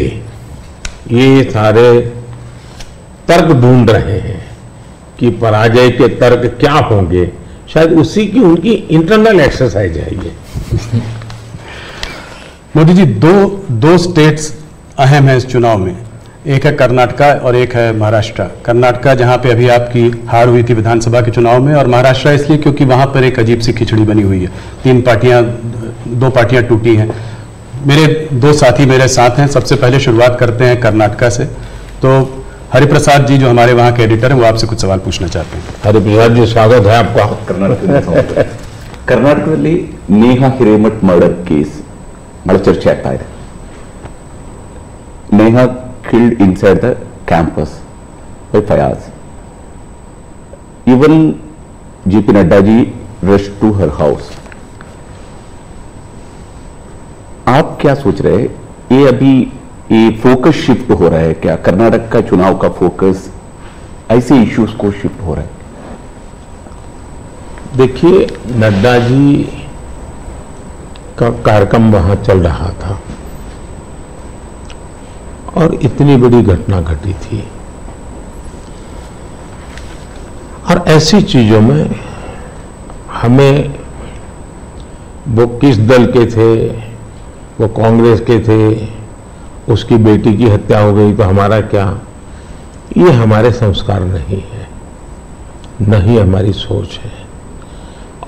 ये सारे तर्क ढूंढ रहे हैं कि पराजय के तर्क क्या होंगे। शायद उसी की उनकी इंटरनल एक्सरसाइज है ये। मोदी जी, दो स्टेट्स अहम है इस चुनाव में, एक है कर्नाटका और एक है महाराष्ट्र। कर्नाटका जहां पे अभी आपकी हार हुई थी विधानसभा के चुनाव में, और महाराष्ट्र इसलिए क्योंकि वहां पर एक अजीब सी खिचड़ी बनी हुई है, दो पार्टियां टूटी हैं। मेरे दो साथी मेरे साथ हैं। सबसे पहले शुरुआत करते हैं कर्नाटका से। तो हरिप्रसाद जी जो हमारे वहां के एडिटर हैं वो आपसे कुछ सवाल पूछना चाहते हैं। हरिप्रसाद जी स्वागत है आपका। ಕರ್ನಾಟಕದಲ್ಲಿ ನೇಹಾ ಹಿರೇಮಠ್ ಮರ್ಡರ್ ಕೇಸ್ ಬಹಳ ಚರ್ಚೆ ಆಗ್ತಾ ಇದೆ. Neha killed inside the campus by Fayaz. Even JP Nadda ji rushed to her house. आप क्या सोच रहे हैं, ये अभी ये फोकस शिफ्ट हो रहा है क्या? कर्नाटक का चुनाव का फोकस ऐसे इश्यूज को शिफ्ट हो रहा है? देखिए, नड्डा जी का कार्यक्रम वहां चल रहा था और इतनी बड़ी घटना घटी थी। और ऐसी चीजों में हमें वो किस दल के थे, वो कांग्रेस के थे, उसकी बेटी की हत्या हो गई तो हमारा क्या, ये हमारे संस्कार नहीं है, न ही हमारी सोच है।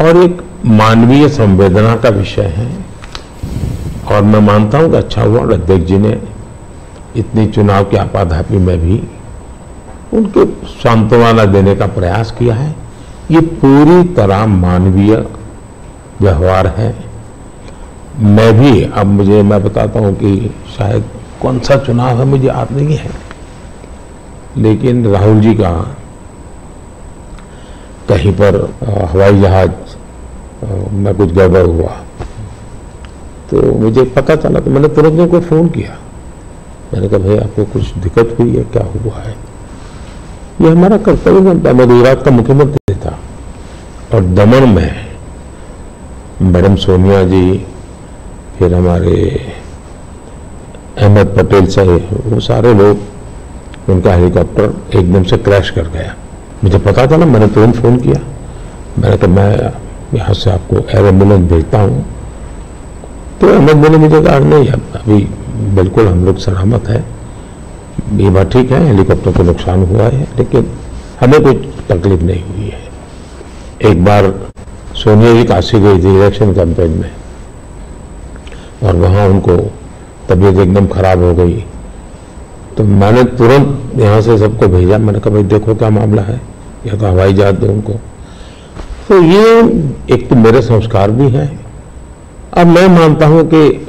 और एक मानवीय संवेदना का विषय है। और मैं मानता हूं कि अच्छा हुआ अध्यक्ष जी ने इतनी चुनाव की आपाधापी में भी उनके सांत्वना देने का प्रयास किया है। ये पूरी तरह मानवीय व्यवहार है। मैं भी अब मैं बताता हूं कि शायद कौन सा चुनाव है मुझे याद नहीं है, लेकिन राहुल जी का कहीं पर हवाई जहाज में कुछ गड़बड़ हुआ तो मुझे पता चला, तो मैंने तुरंत उनको फोन किया। मैंने कहा भाई आपको कुछ दिक्कत हुई है, क्या हुआ है? ये हमारा कर्तव्य बनता है। मैं गुजरात का मुख्यमंत्री था और दमन में मैडम सोनिया जी, फिर हमारे अहमद पटेल साहब, वो सारे लोग, उनका हेलीकॉप्टर एकदम से क्रैश कर गया। मुझे पता था ना, मैंने तुरंत फोन किया। मैंने कहा मैं यहाँ से आपको एयर एम्बुलेंस भेजता हूँ। तो अहमद ने मुझे कहा नहीं, अभी बिल्कुल हम लोग सलामत है, ये बात ठीक है, हेलीकॉप्टर को नुकसान हुआ है लेकिन हमें कोई तकलीफ नहीं हुई है। एक बार सोनिया जी काशी गई थी इलेक्शन कैंपेन में और वहाँ उनको तबीयत एकदम खराब हो गई, तो मैंने तुरंत यहाँ से सबको भेजा। मैंने कहा भाई देखो क्या मामला है, या तो हवाई जहाज दो उनको। तो ये एक तो मेरे संस्कार भी हैं, अब मैं मानता हूँ कि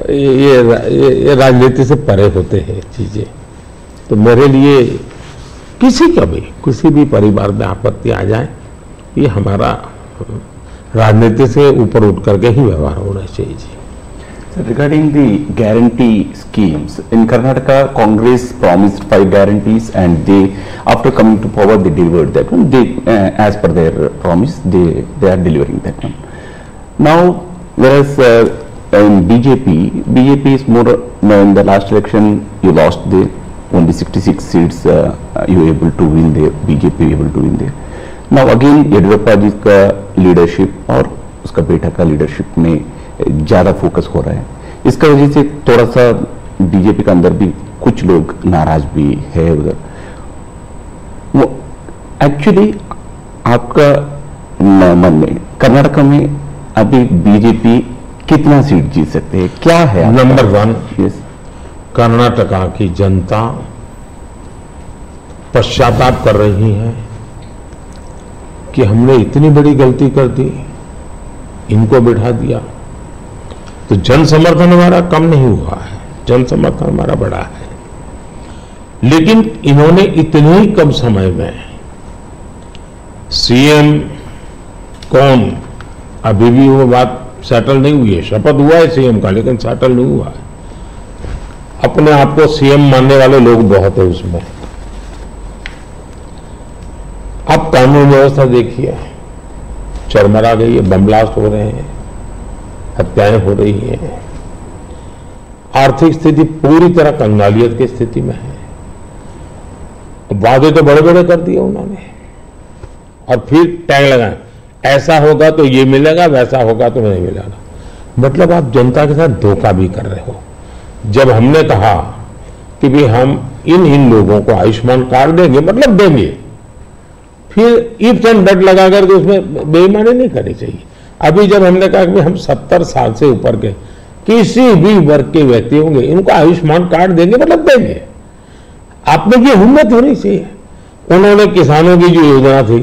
ये राजनीति से परे होते हैं चीजें। तो मेरे लिए किसी भी परिवार में आपत्ति आ जाए, ये हमारा राजनीति से ऊपर उठ करके ही व्यवहार होना चाहिए जी। Regarding the guarantee schemes, in Karnataka, Congress promised 5 guarantees, and they, after coming to power, they delivered that one. They, as per their promise, they are delivering that one. Now, whereas in BJP is more. In the last election, you lost the only 66 seats. You were able to win there. BJP able to win there. Now again, Yediyurappa जी का लीडरशिप और उसका बेटा का लीडरशिप में ज्यादा फोकस हो रहा है। इसका वजह से थोड़ा सा बीजेपी के अंदर भी कुछ लोग नाराज भी है उधर। वो एक्चुअली आपका मन में कर्नाटक में अभी बीजेपी कितना सीट जीत सकते हैं, क्या है? नंबर 1, यस, कर्नाटका की जनता पश्चाताप कर रही है कि हमने इतनी बड़ी गलती कर दी, इनको बिठा दिया। तो जन समर्थन हमारा कम नहीं हुआ है, जन समर्थन हमारा बढ़ा है, लेकिन इन्होंने इतने ही कम समय में सीएम कौन, अभी भी वो बात सेटल नहीं हुई है। शपथ हुआ है सीएम का, लेकिन सेटल नहीं हुआ है। अपने आप को सीएम मानने वाले लोग बहुत है उसमें। अब कानून व्यवस्था देखिए, चरमरा गई है, बम ब्लास्ट हो रहे हैं, हत्याएं हो रही हैं, आर्थिक स्थिति पूरी तरह कंगालियत की स्थिति में है। वादे तो बड़े बड़े कर दिए उन्होंने और फिर टैग लगाए, ऐसा होगा तो ये मिलेगा, वैसा होगा तो नहीं मिलेगा। मतलब आप जनता के साथ धोखा भी कर रहे हो। जब हमने कहा कि भी हम इन लोगों को आयुष्मान कार्ड देंगे, मतलब देंगे, फिर इफ्स एंड बट लगा करके उसमें बेईमानी नहीं करनी चाहिए। अभी जब हमने कहा कि हम 70 साल से ऊपर के किसी भी वर्ग के व्यक्ति होंगे, इनको आयुष्मान कार्ड देंगे, मतलब देंगे। आप में ये हिम्मत होनी चाहिए। उन्होंने किसानों की जो योजना थी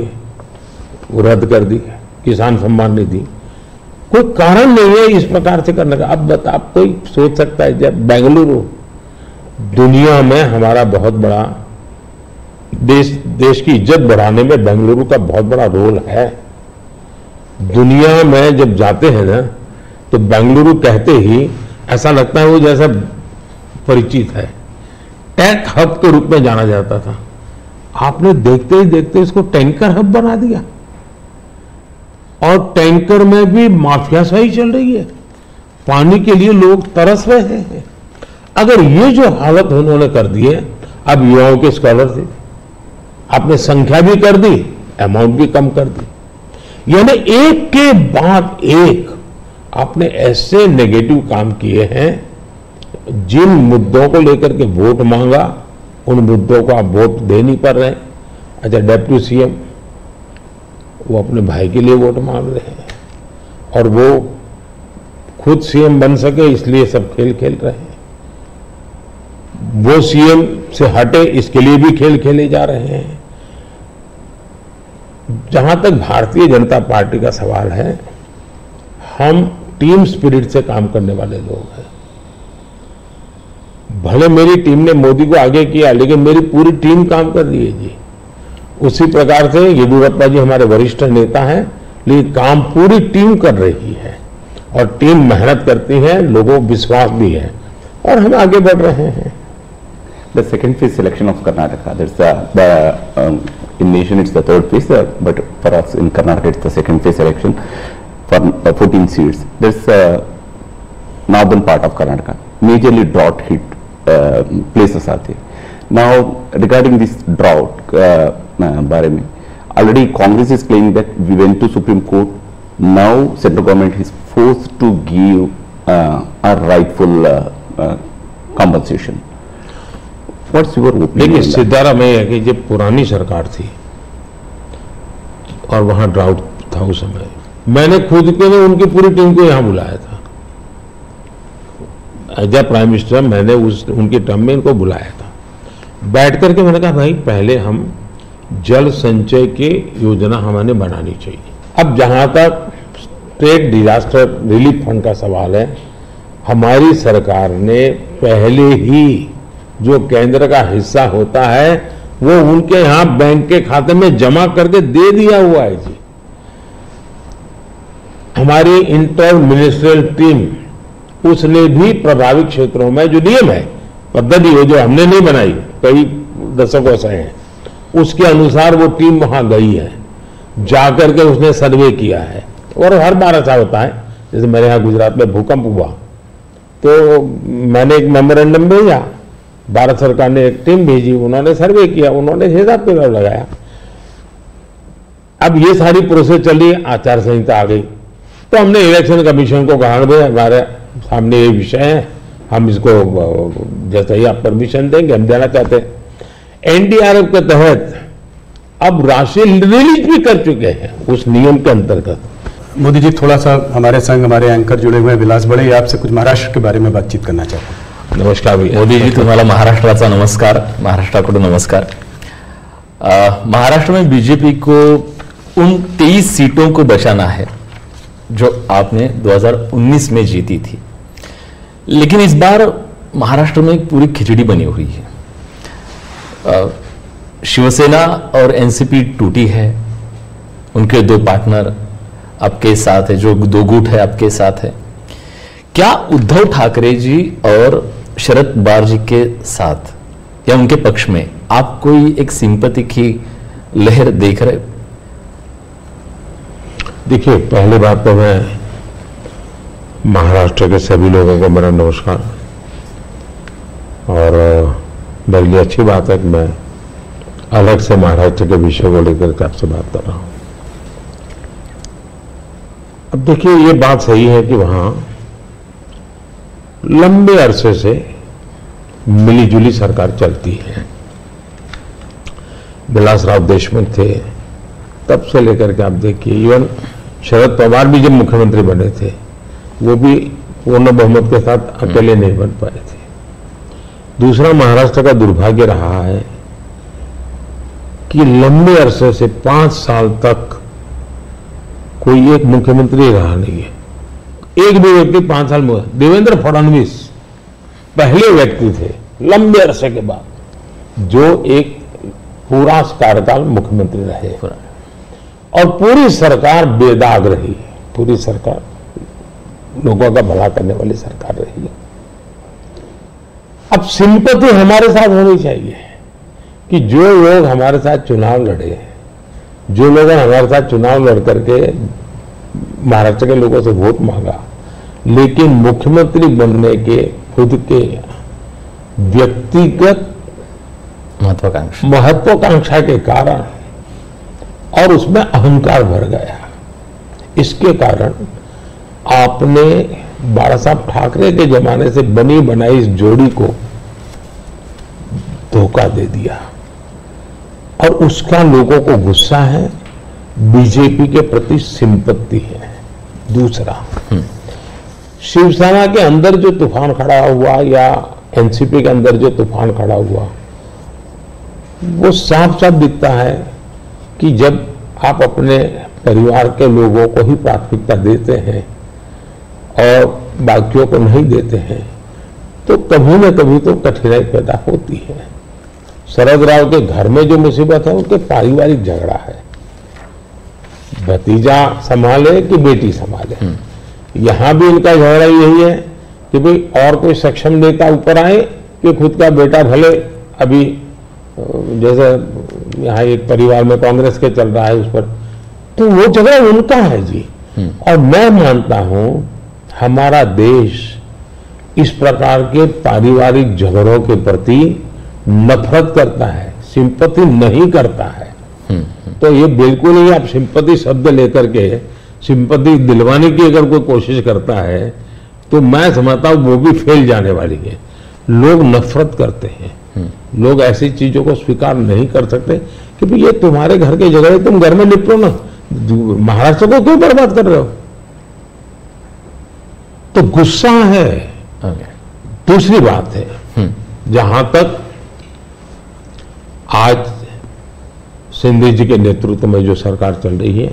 वो रद्द कर दी, किसान सम्मान निधि, कोई कारण नहीं है इस प्रकार से करने का। अब आप कोई सोच सकता है, जब बेंगलुरु दुनिया में हमारा बहुत बड़ा देश की इज्जत बढ़ाने में बेंगलुरु का बहुत बड़ा रोल है। दुनिया में जब जाते हैं ना, तो बेंगलुरु कहते ही ऐसा लगता है वो जैसा परिचित है, टेक हब के रूप में जाना जाता था। आपने देखते ही देखते इसको टैंकर हब बना दिया और टैंकर में भी माफियाशाही चल रही है। पानी के लिए लोग तरस रहे हैं। अगर ये जो हालत उन्होंने कर दी है, अब युवाओं के स्कॉलरशिप आपने संख्या भी कर दी, अमाउंट भी कम कर दी, यानी एक के बाद एक आपने ऐसे नेगेटिव काम किए हैं। जिन मुद्दों को लेकर के वोट मांगा, उन मुद्दों को आप वोट दे नहीं पा रहे हैं। अच्छा, डेप्यूटी सीएम वो अपने भाई के लिए वोट मांग रहे हैं और वो खुद सीएम बन सके इसलिए सब खेल खेल रहे हैं। वो सीएम से हटे इसके लिए भी खेल खेले जा रहे हैं। जहां तक भारतीय जनता पार्टी का सवाल है, हम टीम स्पिरिट से काम करने वाले लोग हैं। भले मेरी टीम ने मोदी को आगे किया, लेकिन मेरी पूरी टीम काम कर रही है जी। उसी प्रकार से येदियुरप्पा जी हमारे वरिष्ठ नेता हैं, लेकिन काम पूरी टीम कर रही है और टीम मेहनत करती है, लोगों को विश्वास भी है और हम आगे बढ़ रहे हैं। The second phase selection of Karnataka, in nation it's the third phase, but for us in Karnataka it's the second phase selection for 14 seats. There's northern part of Karnataka, majorly drought hit places are there. Now regarding this drought, बारे में already Congress is claiming that we went to Supreme Court. Now central government is forced to give a rightful compensation. What's your opinion? देखिए सिद्धारा में है कि जब पुरानी सरकार थी और वहां ड्राउट था उस समय, मैंने खुद के लिए उनकी पूरी टीम को यहां बुलाया था। एज ए प्राइम मिनिस्टर मैंने उनकी टर्म में इनको बुलाया था। बैठ करके मैंने कहा भाई पहले हम जल संचय की योजना हमें बनानी चाहिए। अब जहां तक स्टेट डिजास्टर रिलीफ फंड का सवाल है, हमारी सरकार ने पहले ही जो केंद्र का हिस्सा होता है वो उनके यहां बैंक के खाते में जमा करके दे दिया हुआ है जी। हमारी इंटर मिनिस्ट्रियल टीम उसने भी प्रभावित क्षेत्रों में जो नियम है, पद्धति है जो हमने नहीं बनाई, कई दशकों से है, उसके अनुसार वो टीम वहां गई है, जाकर के उसने सर्वे किया है। और हर बार ऐसा होता है, जैसे मेरे यहाँ गुजरात में भूकंप हुआ तो मैंने एक मेमोरेंडम भेजा, भारत सरकार ने एक टीम भेजी, उन्होंने सर्वे किया, उन्होंने हिसाब किताब लगाया। अब ये सारी प्रोसेस चली, आचार संहिता आ गई, तो हमने इलेक्शन कमीशन को कहा भाई हमारे सामने ये विषय है, हम इसको जैसे ही आप परमिशन देंगे हम देना चाहते हैं। एनडीआरएफ के तहत अब राशि रिलीज भी कर चुके हैं उस नियम के अंतर्गत। मोदी जी, थोड़ा सा हमारे संग हमारे एंकर जुड़े हुए हैं विलास बड़े, आपसे कुछ महाराष्ट्र के बारे में बातचीत करना चाहते हैं। नमस्कार भैया। मोदी जी तुम्हाला महाराष्ट्राचा नमस्कार, महाराष्ट्राकडून नमस्कार। महाराष्ट्र में बीजेपी को उन 23 सीटों को बचाना है जो आपने 2019 में जीती थी, लेकिन इस बार महाराष्ट्र में एक पूरी खिचड़ी बनी हुई है। शिवसेना और एनसीपी टूटी है, उनके दो पार्टनर आपके साथ है, जो दो गुट है आपके साथ है। क्या उद्धव ठाकरे जी और शरद पवार जी के साथ या उनके पक्ष में आप कोई एक सिंपैथी की लहर देख रहे? देखिए, पहली बात तो मैं महाराष्ट्र के सभी लोगों को मेरा नमस्कार, और मेरे लिए अच्छी बात है कि मैं अलग से महाराष्ट्र के विषय को लेकर के आपसे बात कर रहा हूं। अब देखिए, ये बात सही है कि वहां लंबे अरसे से मिलीजुली सरकार चलती है। विलासराव देशमुख थे तब से लेकर के आप देखिए, इवन शरद पवार भी जब मुख्यमंत्री बने थे वो भी पूर्ण बहुमत के साथ अकेले नहीं बन पाए थे। दूसरा, महाराष्ट्र का दुर्भाग्य रहा है कि लंबे अरसे से 5 साल तक कोई एक मुख्यमंत्री रहा नहीं है। एक भी व्यक्ति 5 साल में, देवेंद्र फडणवीस पहले व्यक्ति थे लंबे अरसे के बाद जो एक पूरा कार्यकाल मुख्यमंत्री रहे, और पूरी सरकार बेदाग रही, पूरी सरकार लोगों का भला करने वाली सरकार रही। अब सिंपैथी हमारे साथ होनी चाहिए कि जो लोग हमारे साथ चुनाव लड़े, जो लोगों ने हमारे साथ चुनाव लड़ करके महाराष्ट्र के लोगों से वोट मांगा, लेकिन मुख्यमंत्री बनने के खुद के व्यक्तिगत महत्वाकांक्षा के कारण और उसमें अहंकार भर गया, इसके कारण आपने बाला साहब ठाकरे के जमाने से बनी बनाई इस जोड़ी को धोखा दे दिया, और उसका लोगों को गुस्सा है, बीजेपी के प्रति सिंपत्ति है। दूसरा, शिवसेना के अंदर जो तूफान खड़ा हुआ या एनसीपी के अंदर जो तूफान खड़ा हुआ, वो साफ साफ दिखता है कि जब आप अपने परिवार के लोगों को ही प्राथमिकता देते हैं और बाकियों को नहीं देते हैं, तो कभी न कभी तो कठिनाई पैदा होती है। शरद राव के घर में जो मुसीबत है उनके पारिवारिक झगड़ा है, भतीजा संभाले कि बेटी संभाले। यहां भी इनका झगड़ा यही है कि भाई और कोई सक्षम नेता ऊपर आए कि खुद का बेटा भले अभी जैसे यहाँ एक परिवार में कांग्रेस के चल रहा है उस पर, तो वो झगड़ा उनका है जी। और मैं मानता हूं हमारा देश इस प्रकार के पारिवारिक झगड़ों के प्रति नफरत करता है, सिंपैथी नहीं करता है। तो ये बिल्कुल ही आप सिंपैथी शब्द लेकर के सिंपैथी दिलवाने की अगर कोई कोशिश करता है तो मैं समझता हूं वो भी फेल जाने वाली है। लोग नफरत करते हैं, लोग ऐसी चीजों को स्वीकार नहीं कर सकते कि भाई ये तुम्हारे घर के झगड़े तुम घर में निपटो ना, महाराष्ट्र को क्यों बर्बाद कर रहे हो। तो गुस्सा है। दूसरी बात है, जहां तक आज सिंधे जी के नेतृत्व में जो सरकार चल रही है,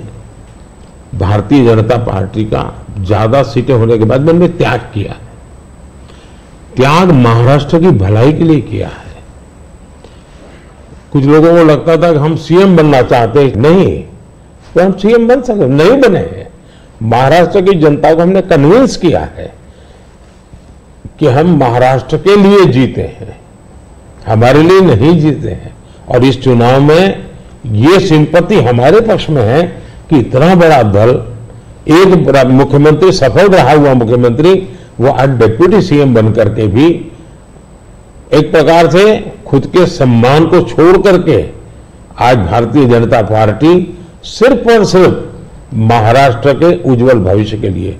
भारतीय जनता पार्टी का ज्यादा सीटें होने के बाद मैंने त्याग किया है। त्याग महाराष्ट्र की भलाई के लिए किया है। कुछ लोगों को लगता था कि हम सीएम बनना चाहते हैं, नहीं, तो हम सीएम बन सकते नहीं बने हैं। महाराष्ट्र की जनता को हमने कन्विंस किया है कि हम महाराष्ट्र के लिए जीते हैं, हमारे लिए नहीं जीते हैं। और इस चुनाव में ये सिंपैथी हमारे पक्ष में है कि इतना बड़ा दल, एक मुख्यमंत्री सफल रहा हुआ मुख्यमंत्री, वो आज डिप्टी सीएम बनकर के भी एक प्रकार से खुद के सम्मान को छोड़ करके आज भारतीय जनता पार्टी सिर्फ और सिर्फ महाराष्ट्र के उज्जवल भविष्य के लिए।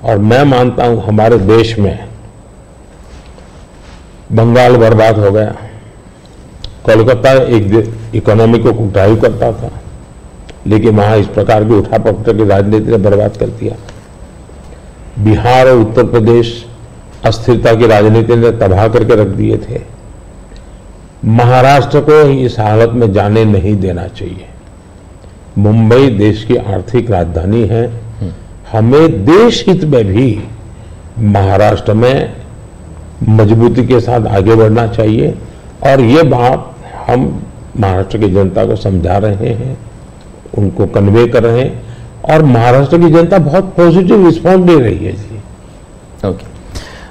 और मैं मानता हूं हमारे देश में बंगाल बर्बाद हो गया, कोलकाता एक इकोनॉमी को ड्राइव करता था, लेकिन वहां इस प्रकार की उठापटक की राजनीति ने बर्बाद कर दिया। बिहार और उत्तर प्रदेश अस्थिरता की राजनीति ने तबाह करके रख दिए थे। महाराष्ट्र को इस हालत में जाने नहीं देना चाहिए। मुंबई देश की आर्थिक राजधानी है, हमें देश हित में भी महाराष्ट्र में मजबूती के साथ आगे बढ़ना चाहिए। और ये बात हम महाराष्ट्र की जनता को समझा रहे हैं, उनको कन्वे कर रहे हैं, और महाराष्ट्र की जनता बहुत पॉजिटिव रिस्पॉन्स दे रही है जी। ओके,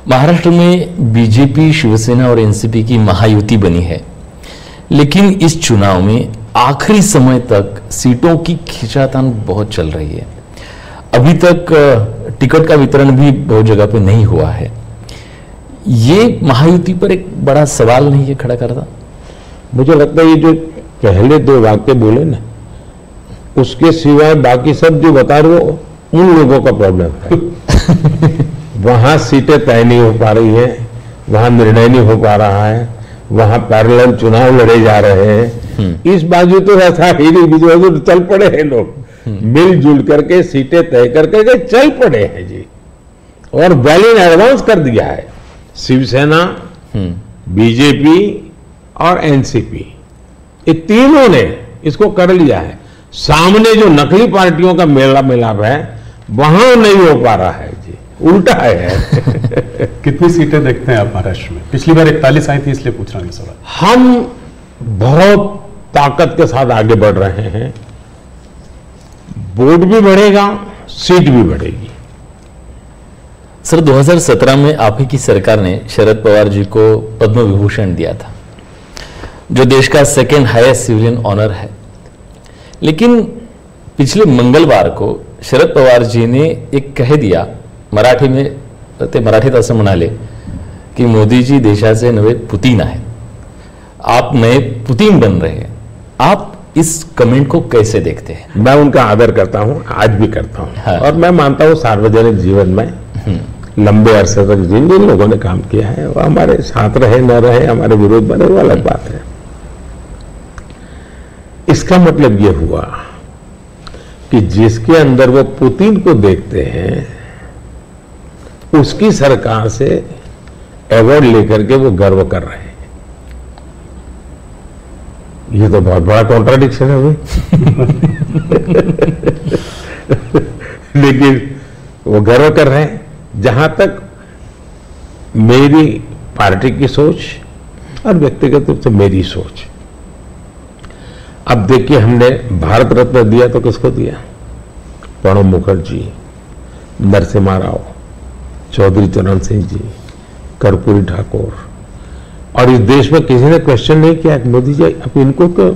महाराष्ट्र में बीजेपी, शिवसेना और एनसीपी की महायुति बनी है, लेकिन इस चुनाव में आखिरी समय तक सीटों की खींचातान बहुत चल रही है। अभी तक टिकट का वितरण भी बहुत जगह पे नहीं हुआ है। ये महायुति पर एक बड़ा सवाल नहीं है खड़ा करता? मुझे लगता है ये जो पहले दो वाक्य बोले ना, उसके सिवाय बाकी सब जो बता रहे हो उन लोगों का प्रॉब्लम है। वहां सीटें तय नहीं हो पा रही है, वहां निर्णय नहीं हो पा रहा है, वहां पैरेलल चुनाव लड़े जा रहे हैं। इस बाजू तो ऐसा ही नहीं, तो चल पड़े हैं लोग, मिलजुल करके सीटें तय करके चल पड़े हैं जी, और वेल इन एडवांस कर दिया है। शिवसेना, बीजेपी और एनसीपी, ये तीनों ने इसको कर लिया है। सामने जो नकली पार्टियों का मेला मिलाप है वहां नहीं हो पा रहा है जी, उल्टा है। कितनी सीटें देखते हैं आप महाराष्ट्र में? पिछली बार 41 आई थी, इसलिए पूछ रहा हूं ये सवाल। हम बहुत ताकत के साथ आगे बढ़ रहे हैं, वोट भी बढ़ेगा, सीट भी बढ़ेगी। सर, 2017 में आप ही की सरकार ने शरद पवार जी को पद्म विभूषण दिया था, जो देश का सेकेंड हाईएस्ट सिविलियन ऑनर है। लेकिन पिछले मंगलवार को शरद पवार जी ने एक कह दिया, मराठी में ते मराठीत असं म्हणाले की मोदी जी देशाचे नवे पुतीन आहेत, आप नए पुतीन बन रहे हैं। आप इस कमेंट को कैसे देखते हैं? मैं उनका आदर करता हूं, आज भी करता हूं। हाँ। और मैं मानता हूं सार्वजनिक जीवन में लंबे अरसे तक जिन जिन लोगों ने काम किया है वो हमारे साथ रहे न रहे, हमारे विरोध में रहे, वो अलग बात है। इसका मतलब ये हुआ कि जिसके अंदर वो पुतिन को देखते हैं उसकी सरकार से अवार्ड लेकर के वो गर्व कर रहे हैं। ये तो बहुत बड़ा कॉन्ट्राडिक्शन है भाई। लेकिन वो गर्व कर रहे हैं। जहां तक मेरी पार्टी की सोच और व्यक्तिगत रूप से मेरी सोच। अब देखिए, हमने भारत रत्न दिया तो किसको दिया? प्रणब मुखर्जी, नरसिम्हा राव, चौधरी चरण सिंह जी, कर्पूरी ठाकुर, और इस देश में किसी ने क्वेश्चन नहीं किया कि मोदी जी अब इनको क्यों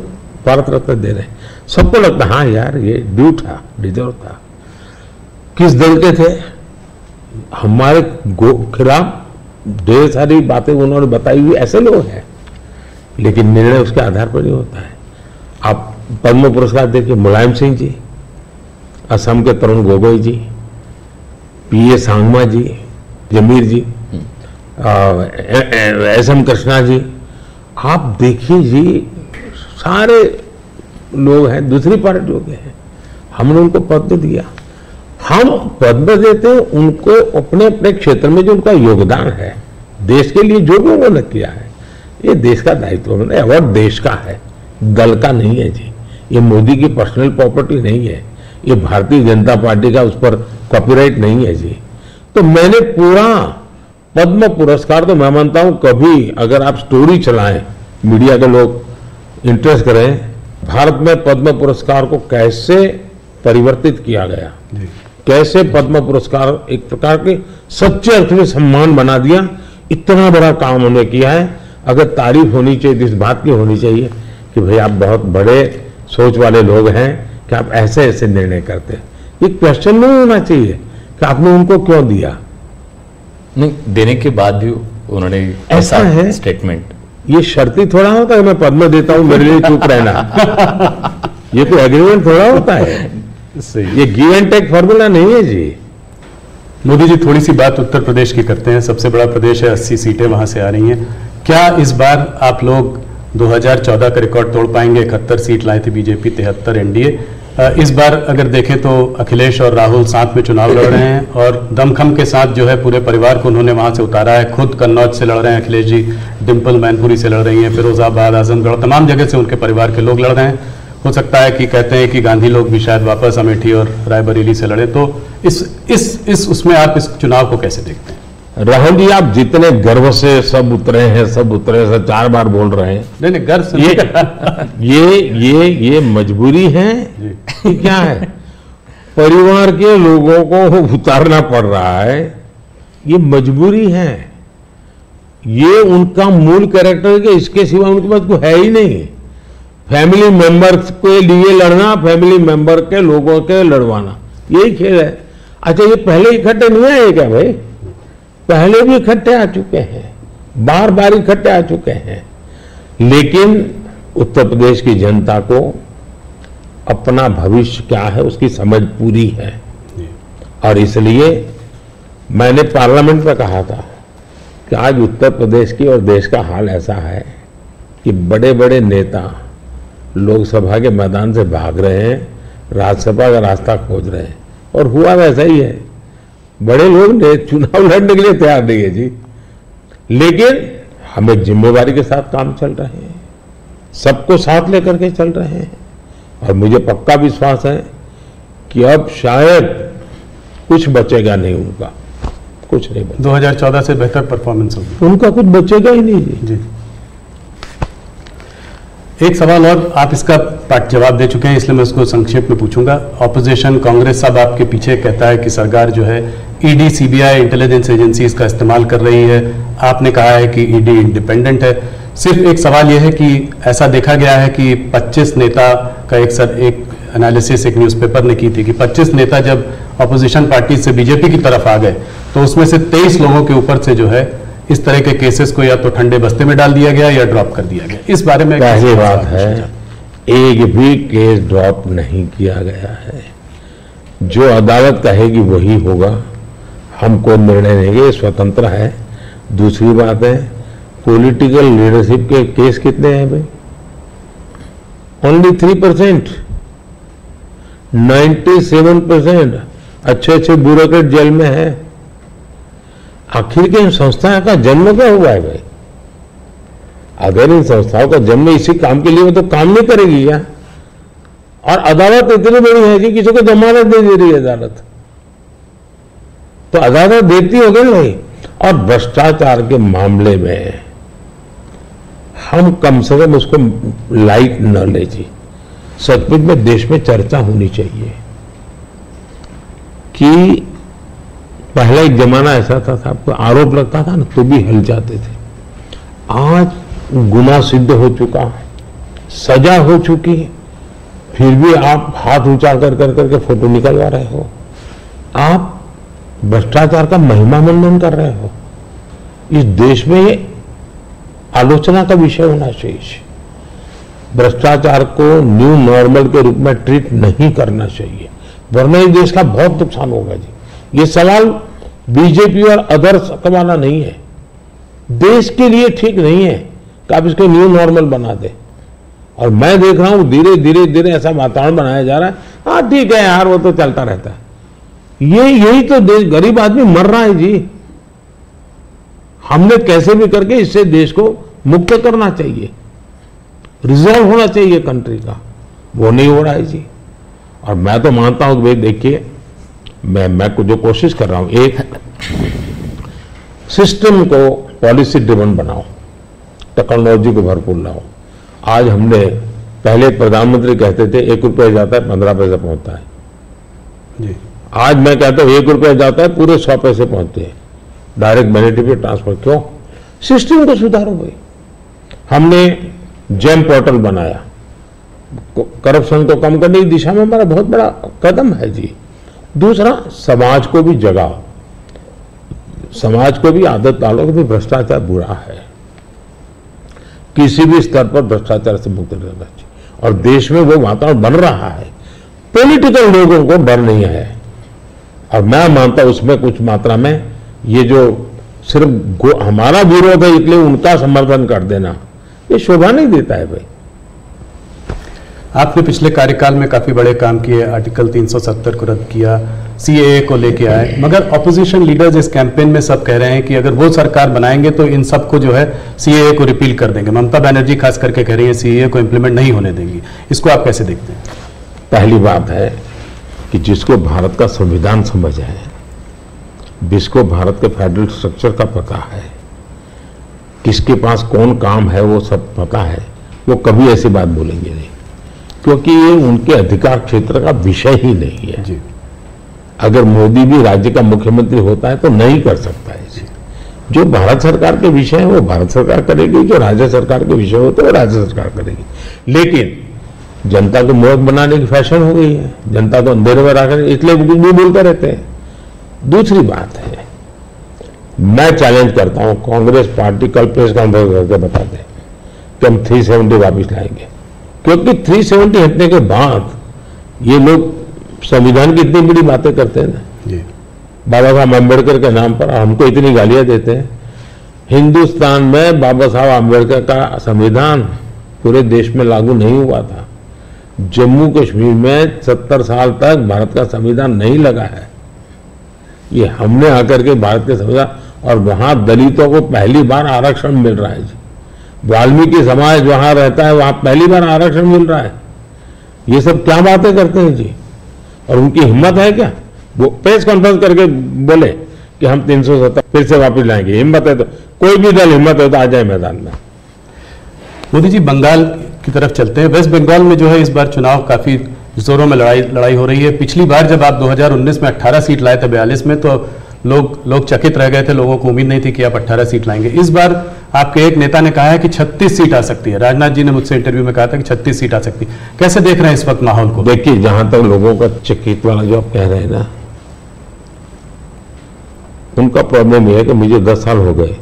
भारत रत्न दे रहे हैं। सबको लगता हाँ यार ये ड्यू था, डिजर्व था। किस दल के थे? हमारे खिलाफ ढेर सारी बातें उन्होंने बताई हुई ऐसे लोग हैं, लेकिन निर्णय उसके आधार पर ही होता है। आप पद्म पुरस्कार देखिए, मुलायम सिंह जी, असम के तरुण गोगोई जी, पीए सांगमा जी, जमीर जी, एसएम कृष्णा जी, आप देखिए जी, सारे लोग हैं दूसरी पार्टियों के हैं, हमने उनको पद्म दिया। हम पद्म देते हैं उनको अपने अपने क्षेत्र में जो उनका योगदान है, देश के लिए जो भी उन्होंने किया है, ये देश का दायित्व है। अवार्ड देश का है, दल का नहीं है जी। ये मोदी की पर्सनल प्रॉपर्टी नहीं है, ये भारतीय जनता पार्टी का उस पर कॉपीराइट नहीं है जी। तो मैंने पूरा पद्म पुरस्कार, तो मैं मानता हूं कभी अगर आप स्टोरी चलाएं, मीडिया के लोग इंटरेस्ट करें, भारत में पद्म पुरस्कार को कैसे परिवर्तित किया गया, कैसे पद्म पुरस्कार एक प्रकार के सच्चे अर्थ में सम्मान बना दिया, इतना बड़ा काम उन्होंने किया है। अगर तारीफ होनी चाहिए, इस बात की होनी चाहिए कि भाई आप बहुत बड़े सोच वाले लोग हैं कि आप ऐसे ऐसे निर्णय करते हैं। ये क्वेश्चन नहीं होना चाहिए कि आपने उनको क्यों दिया। नहीं, देने के बाद भी उन्होंने ऐसा है स्टेटमेंट, ये शर्ती थोड़ा होता है मैं पद्म देता हूं मेरे लिए चुप रहना। ये कोई एग्रीमेंट थोड़ा होता है, ये गिव एंड टेक फॉर्मूला नहीं है जी। मोदी जी, थोड़ी सी बात उत्तर प्रदेश की करते हैं। सबसे बड़ा प्रदेश है, 80 सीटें वहां से आ रही हैं। क्या इस बार आप लोग 2014 का रिकॉर्ड तोड़ पाएंगे? 71 सीट लाए थे बीजेपी, 73 एनडीए। इस बार अगर देखें तो अखिलेश और राहुल साथ में चुनाव लड़ रहे हैं और दमखम के साथ जो है पूरे परिवार को उन्होंने वहां से उतारा है। खुद कन्नौज से लड़ रहे हैं अखिलेश जी, डिम्पल मैनपुरी से लड़ रही हैं, फिरोजाबाद, आजमगढ़, तमाम जगह से उनके परिवार के लोग लड़ रहे हैं। हो सकता है कि कहते हैं कि गांधी लोग भी शायद वापस अमेठी और रायबरेली से लड़े। तो उसमें आप इस चुनाव को कैसे देखते हैं? राहुल जी, आप जितने गर्व से सब उतरे हैं, सब 4 बार बोल रहे हैं। नहीं, गर्व से ये मजबूरी है कि क्या है? परिवार के लोगों को उतारना पड़ रहा है, ये मजबूरी है। ये उनका मूल कैरेक्टर के इसके सिवा उनके पास कोई है ही नहीं। फैमिली मेंबर्स के लिए लड़ना, फैमिली मेंबर के लोगों के लड़वाना, यही खेल है। अच्छा, ये पहले इकट्ठे नहीं आए क्या भाई? पहले भी इकट्ठे आ चुके हैं, बार बार इकट्ठे आ चुके हैं। लेकिन उत्तर प्रदेश की जनता को अपना भविष्य क्या है उसकी समझ पूरी है, और इसलिए मैंने पार्लियामेंट में कहा था कि आज उत्तर प्रदेश की और देश का हाल ऐसा है कि बड़े बड़े नेता लोकसभा के मैदान से भाग रहे हैं, राज्यसभा का रास्ता खोज रहे हैं, और हुआ वैसा ही है। बड़े लोग ने चुनाव लड़ने के लिए तैयार नहीं है जी। लेकिन हमें जिम्मेवारी के साथ काम चल रहे हैं, सबको साथ लेकर के चल रहे हैं, और मुझे पक्का विश्वास है कि अब शायद कुछ बचेगा नहीं, उनका कुछ नहीं बचेगा। 2014 से बेहतर परफॉर्मेंस होगी, उनका कुछ बचेगा ही नहीं जी। एक सवाल और, आप इसका जवाब दे चुके हैं इसलिए मैं उसको संक्षेप में पूछूंगा। ऑपोजिशन कांग्रेस सब आपके पीछे कहता है कि सरकार जो है ईडी, सीबीआई, इंटेलिजेंस एजेंसीज का इस्तेमाल कर रही है। आपने कहा है कि ईडी इंडिपेंडेंट है। सिर्फ एक सवाल यह है कि ऐसा देखा गया है कि 25 नेता का एक एनालिसिस एक न्यूज़पेपर ने की थी कि 25 नेता जब ऑपोजिशन पार्टी से बीजेपी की तरफ आ गए तो उसमें से 23 लोगों के ऊपर से जो है इस तरह के केसेस को या तो ठंडे बस्ते में डाल दिया गया या ड्रॉप कर दिया गया। इस बारे में पहली बात है, एक भी केस ड्रॉप नहीं किया गया है। जो अदालत कहेगी वही होगा, हम कोई निर्णय नहीं, ये स्वतंत्र है। दूसरी बात है, पॉलिटिकल लीडरशिप के केस कितने हैं भाई? ओनली 3%। 97% अच्छे अच्छे ब्यूरोक्रेट जेल में है। आखिर के इन संस्थाओं का जन्म क्या हुआ है भाई? अगर इन संस्थाओं का जन्म इसी काम के लिए हो तो काम नहीं करेगी क्या? और अदालत इतनी बड़ी है कि किसी को जमानत दे दे रही है अदालत, तो अदालत देती होगी नहीं। और भ्रष्टाचार के मामले में हम कम से कम उसको लाइट न ले जी। सचमुच में देश में चर्चा होनी चाहिए कि पहला एक जमाना ऐसा था, आपको आरोप लगता था ना तो भी हिल जाते थे। आज गुनाह सिद्ध हो चुका, सजा हो चुकी, फिर भी आप हाथ ऊंचा कर करके फोटो निकलवा रहे हो, आप भ्रष्टाचार का महिमा मंडन कर रहे हो। इस देश में आलोचना का विषय होना चाहिए। भ्रष्टाचार को न्यू नॉर्मल के रूप में ट्रीट नहीं करना चाहिए, वरना इस देश का बहुत नुकसान होगा जी। ये सवाल बीजेपी और अदर्स का वाला नहीं है, देश के लिए ठीक नहीं है कि आप इसको न्यू नॉर्मल बना दे। और मैं देख रहा हूं धीरे धीरे धीरे ऐसा वातावरण बनाया जा रहा है, हाँ ठीक है यार वो तो चलता रहता है। यही तो देश, गरीब आदमी मर रहा है जी। हमने कैसे भी करके इससे देश को मुक्त करना चाहिए, रिजर्व होना चाहिए कंट्री का, वो नहीं हो रहा है जी। और मैं तो मानता हूं कि भाई देखिए, मैं जो कोशिश कर रहा हूं, एक सिस्टम को पॉलिसी ड्रिवन बनाओ, टेक्नोलॉजी को भरपूर लाओ। आज हमने, पहले प्रधानमंत्री कहते थे 1 रुपया जाता है 15 पैसे पहुंचता है जी। आज मैं कहता हूं 1 रुपया जाता है पूरे 100 पैसे पहुंचते हैं, डायरेक्ट बेनिफिट ट्रांसफर। क्यों? सिस्टम को सुधारो भाई। हमने जेम पोर्टल बनाया, करप्शन को कम करने की दिशा में हमारा बहुत बड़ा कदम है जी। दूसरा, समाज को भी जगाओ, समाज को भी आदत डालो कि भ्रष्टाचार बुरा है, किसी भी स्तर पर भ्रष्टाचार से मुक्त रहना चाहिए। और देश में वो वातावरण बन रहा है, पॉलिटिकल लोगों को डर नहीं है। और मैं मानता हूं उसमें कुछ मात्रा में ये जो सिर्फ हमारा विरोध है इसलिए उनका समर्थन कर देना, ये शोभा नहीं देता है भाई। आपने पिछले कार्यकाल में काफी बड़े काम किए, आर्टिकल 370 को रद्द किया, सीएए को लेके आए, मगर ऑपोजिशन लीडर्स इस कैंपेन में सब कह रहे हैं कि अगर वो सरकार बनाएंगे तो इन सबको जो है सीएए को रिपील कर देंगे। ममता बनर्जी खास करके कह रही है सीएए को इंप्लीमेंट नहीं होने देंगी। इसको आप कैसे देखते हैं? पहली बात है कि जिसको भारत का संविधान समझ है, जिसको भारत के फेडरल स्ट्रक्चर का पता है, किसके पास कौन काम है वो सब पता है, वो कभी ऐसी बात बोलेंगे नहीं, क्योंकि ये उनके अधिकार क्षेत्र का विषय ही नहीं है जी। अगर मोदी भी राज्य का मुख्यमंत्री होता है तो नहीं कर सकता है जी। जो भारत सरकार के विषय है वो भारत सरकार करेगी, जो राज्य सरकार के विषय होते हैं वो राज्य सरकार करेगी। लेकिन जनता को मूर्ख बनाने की फैशन हो गई है, जनता को अंधेरे में रखने, इसलिए कुछ भी बोलते रहते हैं। दूसरी बात है, मैं चैलेंज करता हूं कांग्रेस पार्टी कल प्रेस कॉन्फ्रेंस करके बता दे कि हम 370 वापिस लाएंगे, क्योंकि 370 हटने के बाद ये लोग संविधान की इतनी बड़ी बातें करते हैं ना, बाबा साहब अम्बेडकर के नाम पर हमको इतनी गालियां देते हैं। हिंदुस्तान में बाबा साहब अम्बेडकर का संविधान पूरे देश में लागू नहीं हुआ था। जम्मू कश्मीर में 70 साल तक भारत का संविधान नहीं लगा है। ये हमने आकर के भारत के संविधान, और वहां दलितों को पहली बार आरक्षण मिल रहा है जी। वाल्मीकि समाज वहां रहता है, वहां पहली बार आरक्षण मिल रहा है। ये सब क्या बातें करते हैं जी। और उनकी हिम्मत है क्या वो प्रेस कॉन्फ्रेंस करके बोले कि हम 370 फिर से वापस लाएंगे? हिम्मत है तो कोई भी दल हिम्मत है तो आ जाए मैदान में। मोदी जी, बंगाल की तरफ चलते हैं। वेस्ट बंगाल में जो है इस बार चुनाव काफी जोरों में लड़ाई हो रही है। पिछली बार जब आप 2019 में 18 सीट लाए थे 42 में, तो लोग चकित रह गए थे, लोगों को उम्मीद नहीं थी कि आप 18 सीट लाएंगे। इस बार आपके एक नेता ने कहा है कि 36 सीट आ सकती है। राजनाथ जी ने मुझसे इंटरव्यू में कहा था कि 36 सीट आ सकती है। कैसे देख रहे हैं इस वक्त माहौल को? देखिए, जहां तक लोगों का चकित वाला जो आप कह रहे हैं ना, उनका प्रॉब्लम यह है कि मुझे 10 साल हो गए,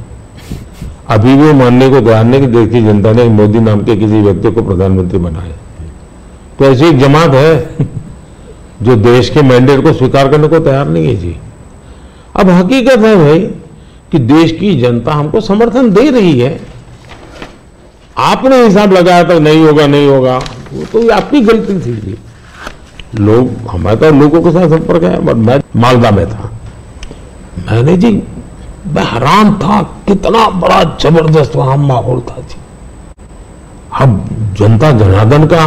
अभी भी मानने को तैयार नहीं कि देश की जनता ने मोदी नाम के किसी व्यक्ति को प्रधानमंत्री बनाया। तो ऐसी एक जमात है जो देश के मैंडेट को स्वीकार करने को तैयार नहीं है जी। अब हकीकत है भाई कि देश की जनता हमको समर्थन दे रही है। आपने हिसाब लगाया था नहीं होगा नहीं होगा, वो तो आपकी गलती थी जी। लोग, हमारे तो लोगों के साथ संपर्क है, बट मैं मालदा में था, मैंने जी मैं हैरान था कितना बड़ा जबरदस्त वहां माहौल था जी। अब जनता जनार्दन का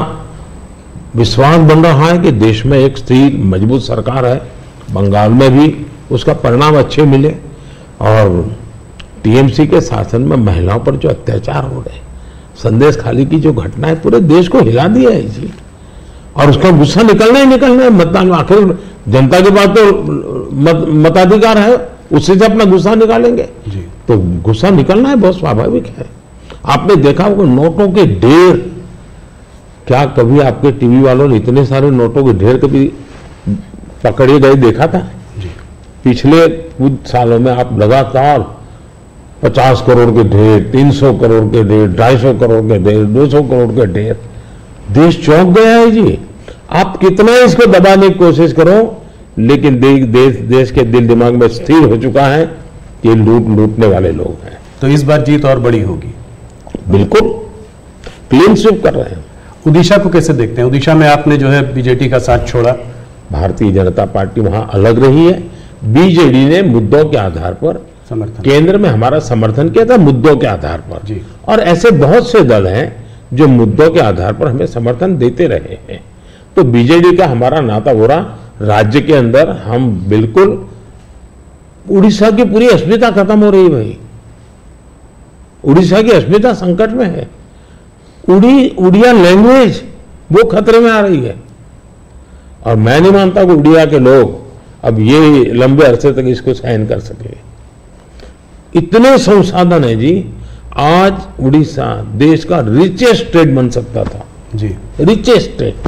विश्वास बन रहा है कि देश में एक स्थिर मजबूत सरकार है। बंगाल में भी उसका परिणाम अच्छे मिले। और टीएमसी के शासन में महिलाओं पर जो अत्याचार हो रहे, संदेश खाली की जो घटना है पूरे देश को हिला दिया है जी। और उसका गुस्सा निकलना ही निकलना है। मतदान आखिर जनता के पास तो मताधिकार है, उससे से अपना गुस्सा निकालेंगे जी। तो गुस्सा निकलना है, बहुत स्वाभाविक है। आपने देखा होगा नोटों के ढेर, क्या कभी आपके टीवी वालों ने इतने सारे नोटों के ढेर कभी पकड़े गए देखा था? जी। पिछले कुछ सालों में आप लगातार 50 करोड़ के ढेर, 300 करोड़ के ढेर, 250 करोड़ के ढेर, 200 करोड़ के ढेर, देश चौंक गया है जी। आप कितना इसको दबाने की कोशिश करो, लेकिन देश के दिल दिमाग में स्थिर हो चुका है कि लूटने वाले लोग हैं। तो इस बार जीत और बड़ी होगी। बिल्कुल क्लीन स्वीप कर रहे हैं। उड़ीसा को कैसे देखते हैं? उड़ीसा में आपने जो है बीजेडी का साथ छोड़ा। भारतीय जनता पार्टी वहां अलग रही है। बीजेडी ने मुद्दों के आधार पर समर्थन केंद्र में हमारा समर्थन किया था, मुद्दों के आधार पर जी। और ऐसे बहुत से दल हैं जो मुद्दों के आधार पर हमें समर्थन देते रहे हैं। तो बीजेडी का हमारा नाता हो रहा, राज्य के अंदर हम बिल्कुल, उड़ीसा की पूरी अस्मिता खत्म हो रही है भाई। उड़ीसा की अस्मिता संकट में है। उड़िया लैंग्वेज वो खतरे में आ रही है। और मैं नहीं मानता कि उड़िया के लोग अब ये लंबे अरसे तक इसको सहन कर सके। इतने संसाधन है जी। आज उड़ीसा देश का रिचेस्ट स्टेट बन सकता था जी, रिचेस्ट स्टेट,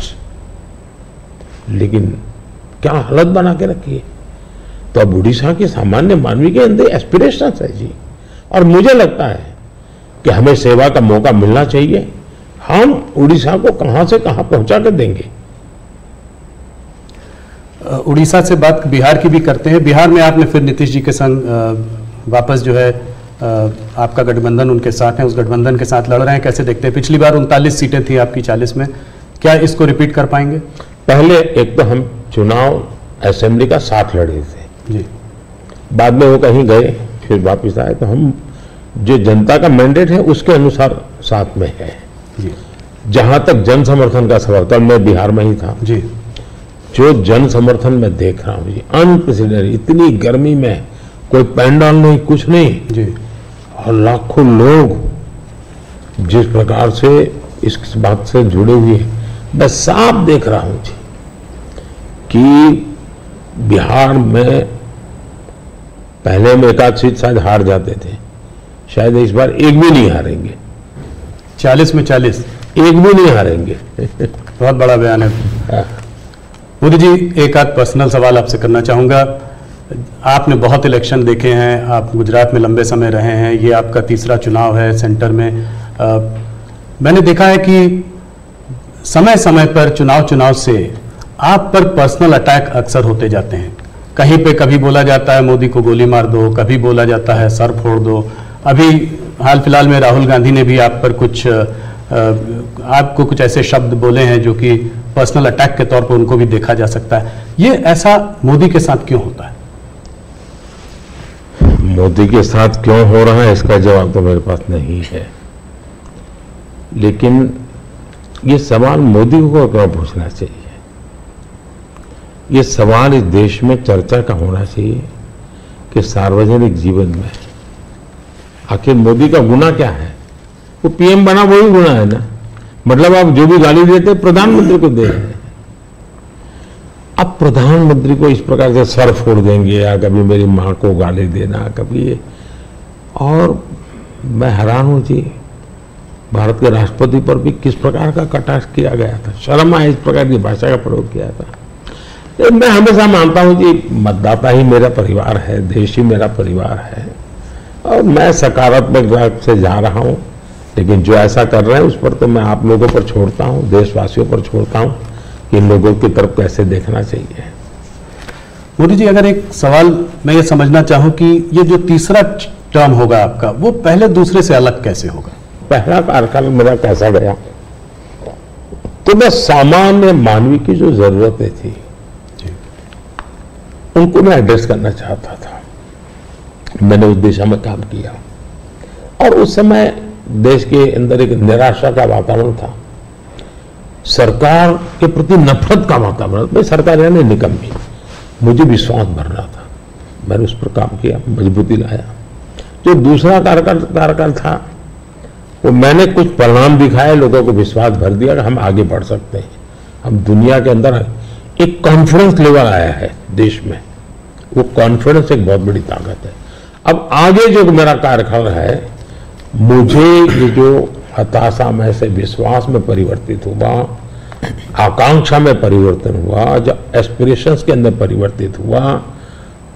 लेकिन क्या हालत बना के रखी है। तो अब उड़ीसा के सामान्य मानवी के अंदर एस्पिरेशंस है जी। और मुझे लगता है कि हमें सेवा का मौका मिलना चाहिए। हम उड़ीसा को कहां से कहां पहुंचा कर देंगे। उड़ीसा से बात बिहार की भी करते हैं। बिहार में आपने फिर नीतीश जी के संग वापस जो है आपका गठबंधन उनके साथ है, उस गठबंधन के साथ लड़ रहे हैं। कैसे देखते हैं? पिछली बार 39 सीटें थी आपकी 40 में, क्या इसको रिपीट कर पाएंगे? पहले एक तो हम चुनाव असेंबली का साथ लड़े थे जी, बाद में वो कहीं गए फिर वापस आए। तो हम जो जनता का मैंडेट है उसके अनुसार साथ में है जी, जहां तक जन समर्थन का सवाल, तब मैं बिहार में ही था जी, जो जन समर्थन में देख रहा हूं जी, अनप्रेसिडेंटेड, इतनी गर्मी में कोई पैंडल नहीं, कुछ नहीं जी, और लाखों लोग जिस प्रकार से इस बात से जुड़े हुए हैं, मैं साफ देख रहा हूं जी कि बिहार में पहले में एक आध सीट शायद हार जाते थे, शायद इस बार एक भी नहीं हारेंगे। 40 में 40 एक भी नहीं हारेंगे। बहुत बड़ा बयान है। मोदी जी, एक आध पर्सनल सवाल आपसे करना चाहूँगा। आपने बहुत इलेक्शन देखे हैं, आप गुजरात में लंबे समय रहे हैं, ये आपका तीसरा चुनाव है सेंटर में। मैंने देखा है कि समय समय पर चुनाव से आप पर पर्सनल अटैक अक्सर होते जाते हैं। कहीं पे कभी बोला जाता है मोदी को गोली मार दो, कभी बोला जाता है सर फोड़ दो। अभी हाल फिलहाल में राहुल गांधी ने भी आप पर आपको कुछ ऐसे शब्द बोले हैं जो कि पर्सनल अटैक के तौर पर उनको भी देखा जा सकता है। ये ऐसा मोदी के साथ क्यों होता है? मोदी के साथ क्यों हो रहा है इसका जवाब तो मेरे पास नहीं है, लेकिन ये सवाल मोदी को क्यों पूछना चाहिए? ये सवाल इस देश में चर्चा का होना चाहिए कि सार्वजनिक जीवन में आखिर मोदी का गुना क्या है? वो पीएम बना वही गुना है ना। मतलब आप जो भी गाली देते हैं प्रधानमंत्री को दे रहे हैं। अब प्रधानमंत्री को इस प्रकार से सर फोड़ देंगे या कभी मेरी मां को गाली देना, कभी ये। और मैं हैरान हूं जी, भारत के राष्ट्रपति पर भी किस प्रकार का कटाक्ष किया गया था। शर्म आए इस प्रकार की भाषा का प्रयोग किया था। मैं हमेशा मानता हूं कि मतदाता ही मेरा परिवार है, देश ही मेरा परिवार है और मैं सकारात्मक राह से जा रहा हूं। लेकिन जो ऐसा कर रहे हैं उस पर तो मैं आप लोगों पर छोड़ता हूं, देशवासियों पर छोड़ता हूं कि इन लोगों की तरफ कैसे देखना चाहिए। मोदी जी, अगर एक सवाल मैं ये समझना चाहूं कि ये जो तीसरा टर्म होगा आपका, वो पहले दूसरे से अलग कैसे होगा? पहला कार्यकाल मेरा कैसा गया तो मैं सामान्य मानवी की जो जरूरतें थी उनको मैं एड्रेस करना चाहता था। मैंने उस दिशा में काम किया और उस समय देश के अंदर एक निराशा का वातावरण था, सरकार के प्रति नफरत का वातावरण। मैं सरकार यानी निकम्मी, मुझे विश्वास भर रहा था। मैंने उस पर काम किया, मजबूती लाया। जो दूसरा कार्यकाल था वो मैंने कुछ परिणाम दिखाए, लोगों को विश्वास भर दिया कि हम आगे बढ़ सकते हैं। हम दुनिया के अंदर एक कॉन्फिडेंस लेवल आया है देश में, वो कॉन्फिडेंस एक बहुत बड़ी ताकत है। अब आगे जो मेरा कार्यकाल है, मुझे ये जो हताशा में से विश्वास में परिवर्तित हुआ, आकांक्षा में परिवर्तन हुआ, जो एस्पिरेशंस के अंदर परिवर्तित हुआ,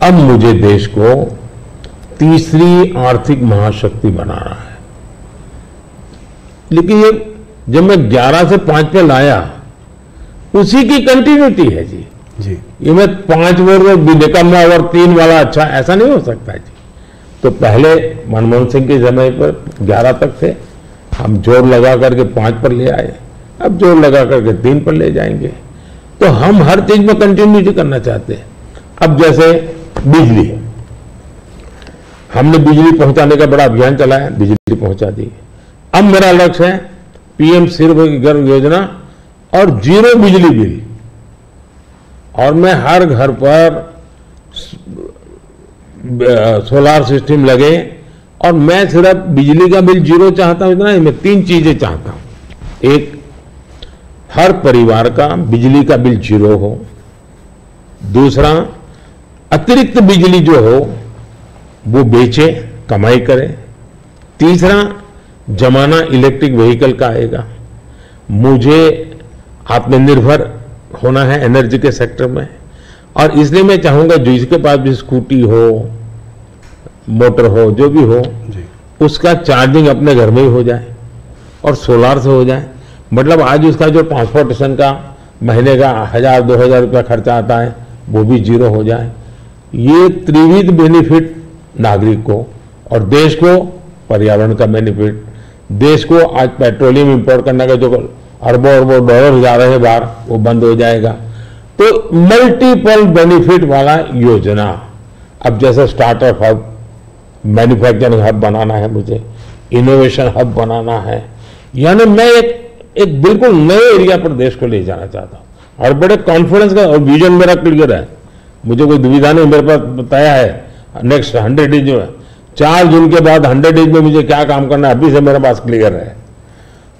अब मुझे देश को तीसरी आर्थिक महाशक्ति बनाना है। लेकिन ये जब मैं 11 से 5 पे लाया, उसी की कंटिन्यूटी है जी। ये मैं 5 वर्ष निकम्मा और 3 वाला अच्छा, ऐसा नहीं हो सकता जी। तो पहले मनमोहन सिंह के समय पर 11 तक थे, हम जोर लगा करके 5 पर ले आए, अब जोर लगा करके 3 पर ले जाएंगे। तो हम हर चीज में कंटिन्यूटी करना चाहते हैं। अब जैसे बिजली, हमने बिजली पहुंचाने का बड़ा अभियान चलाया, बिजली पहुंचा दी। अब मेरा लक्ष्य है पीएम सूर्यघर योजना और 0 बिजली बिल, और मैं हर घर पर सोलार सिस्टम लगे, और मैं सिर्फ बिजली का बिल 0 चाहता हूं, इतना ही, मैं 3 चीजें चाहता हूं। एक, हर परिवार का बिजली का बिल 0 हो। दूसरा, अतिरिक्त बिजली जो हो वो बेचे, कमाई करे। तीसरा, जमाना इलेक्ट्रिक व्हीकल का आएगा। मुझे आत्मनिर्भर होना है एनर्जी के सेक्टर में, और इसलिए मैं चाहूंगा जिसके पास भी स्कूटी हो, मोटर हो, जो भी हो, उसका चार्जिंग अपने घर में ही हो जाए और सोलार से हो जाए। मतलब आज उसका जो ट्रांसपोर्टेशन का महीने का 1000-2000 रुपया खर्चा आता है, वो भी 0 हो जाए। ये त्रिविध बेनिफिट नागरिक को और देश को, पर्यावरण का बेनिफिट, देश को आज पेट्रोलियम इंपोर्ट करने का जो अरबों डॉलर जा रहे हैं बाहर, वो बंद हो जाएगा। तो मल्टीपल बेनिफिट वाला योजना। अब जैसे स्टार्टअप हब, मैन्युफैक्चरिंग हब बनाना है, मुझे इनोवेशन हब बनाना है, यानी मैं एक बिल्कुल नए एरिया पर देश को ले जाना चाहता हूं, और बड़े कॉन्फिडेंस का, और विजन मेरा क्लियर है, मुझे कोई दुविधा नहीं, मेरे पास तय है। नेक्स्ट 100 डेज में, 4 जून के बाद 100 डेज में मुझे क्या काम करना है, अभी से मेरे पास क्लियर है।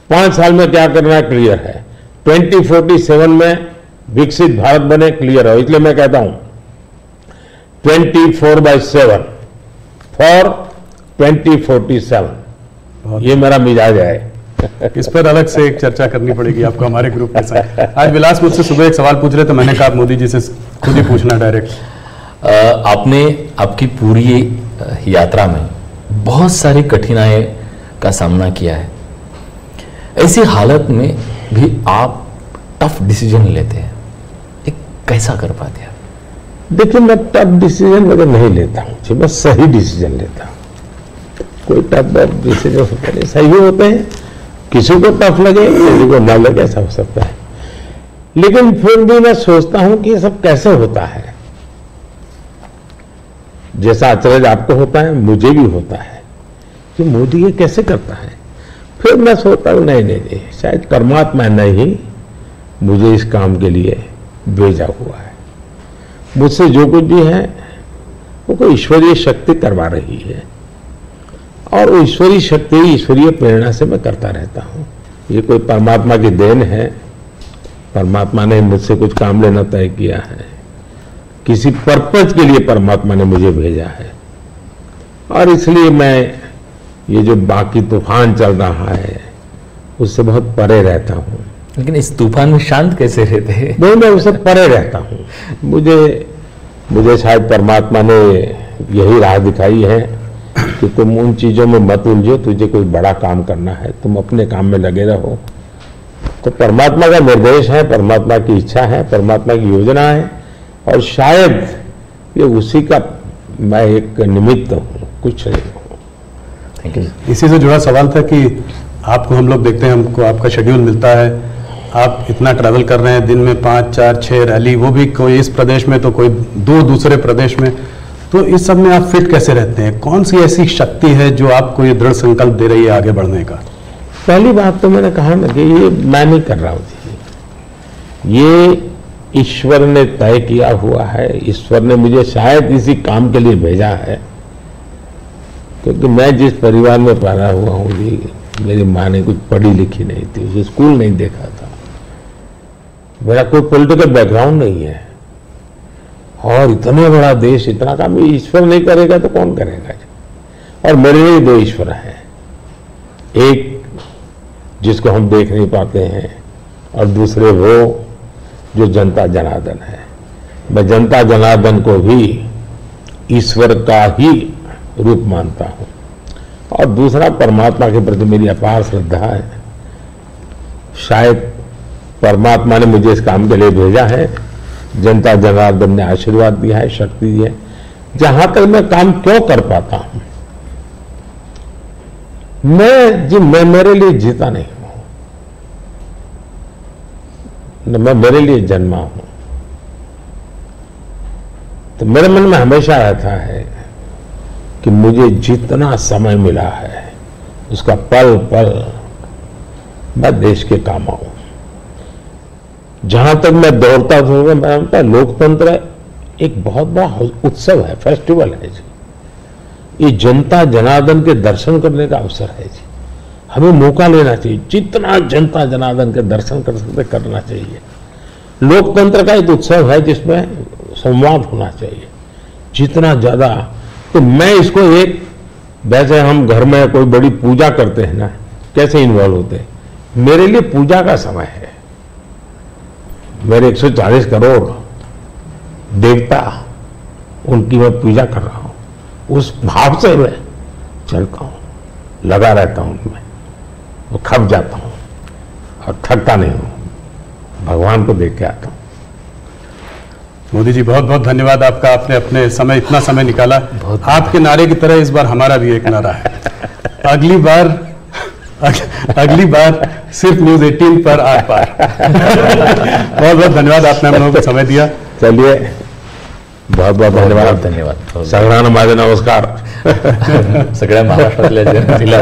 5 साल में क्या करना है, क्लियर है। 2047 में विकसित भारत बने, क्लियर है। इसलिए मैं कहता हूं 24/7 फॉर 2047, ये मेरा मिजाज है। इस पर अलग से एक चर्चा करनी पड़ेगी आपको हमारे ग्रुप के साथ। आज विलास मुझसे सुबह एक सवाल पूछ रहे थे, मैंने कहा मोदी जी से खुद ही पूछना डायरेक्ट। आपने आपकी पूरी यात्रा में बहुत सारी कठिनाई का सामना किया है, ऐसी हालत में भी आप टफ डिसीजन लेते हैं, ये कैसा कर पाते हैं? देखिए, मैं टफ डिसीजन वगैरह नहीं लेता हूँ, मैं सही डिसीजन लेता हूँ। कोई टफ डिसीजन होते नहीं, सही होते हैं। किसी को टफ लगे, किसी को ना लगे, ऐसा हो सकता है। लेकिन फिर भी मैं सोचता हूं कि ये सब कैसे होता है। जैसा अचरज आपको होता है, मुझे भी होता है कि मोदी ये कैसे करता है। फिर मैं सोचता हूं नहीं, शायद परमात्मा ने ही मुझे इस काम के लिए भेजा हुआ है। मुझसे जो कुछ भी है वो कोई ईश्वरीय शक्ति करवा रही है, और वो ईश्वरीय शक्ति, ईश्वरीय प्रेरणा से मैं करता रहता हूं। ये कोई परमात्मा की देन है, परमात्मा ने मुझसे कुछ काम लेना तय किया है, किसी पर्पज के लिए परमात्मा ने मुझे भेजा है। और इसलिए मैं ये जो बाकी तूफान चल रहा है उससे बहुत परे रहता हूं। लेकिन इस तूफान में शांत कैसे रहते हैं? नहीं, मैं उससे परे रहता हूं। मुझे शायद परमात्मा ने यही राह दिखाई है कि तुम उन चीजों में मत उलझो, तुझे कोई बड़ा काम करना है, तुम अपने काम में लगे रहो। तो परमात्मा का निर्देश है, परमात्मा की इच्छा है, परमात्मा की योजना है, और शायद ये उसी का मैं एक निमित्त हूं, कुछ नहीं हूं। इसी से जुड़ा सवाल था कि आपको हम लोग देखते हैं, हमको आपका शेड्यूल मिलता है, आप इतना ट्रैवल कर रहे हैं, दिन में 5, 4, 6 रैली, वो भी कोई इस प्रदेश में तो कोई 2 दूसरे प्रदेश में, तो इस सब में आप फिट कैसे रहते हैं? कौन सी ऐसी शक्ति है जो आपको ये दृढ़ संकल्प दे रही है आगे बढ़ने का? पहली बात तो मैंने कहा ना कि ये मैं नहीं कर रहा हूं, ये ईश्वर ने तय किया हुआ है। ईश्वर ने मुझे शायद इसी काम के लिए भेजा है, क्योंकि मैं जिस परिवार में पैदा हुआ हूँ जी, मेरी माँ ने कुछ पढ़ी लिखी नहीं थी, उसे स्कूल नहीं देखा था, मेरा कोई पॉलिटिकल बैकग्राउंड नहीं है, और इतना बड़ा देश, इतना काम ईश्वर नहीं करेगा तो कौन करेगा जी। और मेरे लिए दो ईश्वर हैं, एक जिसको हम देख नहीं पाते हैं और दूसरे वो जो जनता जनार्दन है। मैं जनता जनार्दन को भी ईश्वर का ही रूप मानता हूं, और दूसरा परमात्मा के प्रति मेरी अपार श्रद्धा है। शायद परमात्मा ने मुझे इस काम के लिए भेजा है, जनता जनार्दन ने आशीर्वाद दिया है, शक्ति दी है। जहां तक मैं काम क्यों कर पाता हूं, मैं मेरे लिए जीता नहीं हूं, मैं मेरे लिए जन्मा हूं। तो मेरे मन में हमेशा रहता है कि मुझे जितना समय मिला है उसका पल पल मैं देश के काम आऊं। जहां तक मैं दौड़ता हूं, मैं मानता लोकतंत्र एक बहुत बड़ा उत्सव है, फेस्टिवल है जी। ये जनता जनार्दन के दर्शन करने का अवसर है जी। हमें मौका लेना चाहिए, जितना जनता जनार्दन के दर्शन कर सकते करना चाहिए। लोकतंत्र का एक उत्सव है जिसमें संवाद होना चाहिए जितना ज्यादा। तो मैं इसको एक, वैसे हम घर में कोई बड़ी पूजा करते हैं ना, कैसे इन्वॉल्व होते हैं, मेरे लिए पूजा का समय है। मेरे 140 करोड़ देवता, उनकी मैं पूजा कर रहा हूं, उस भाव से मैं चलता हूं, लगा रहता हूं, मैं वो खप जाता हूं और थकता नहीं हूं, भगवान को देख के आता हूं। मोदी जी बहुत बहुत धन्यवाद आपका, आपने अपने समय, इतना समय निकाला। आपके नारे की तरह इस बार हमारा भी एक नारा है, अगली बार सिर्फ न्यूज़ 18 पर आर पार। बहुत बहुत धन्यवाद, आपने हम लोगों को समय दिया। चलिए, बहुत बहुत धन्यवाद। धन्यवाद। सगळ्यांना माझे नमस्कार। सगळ्या महाराष्ट्रातल्या जनतेला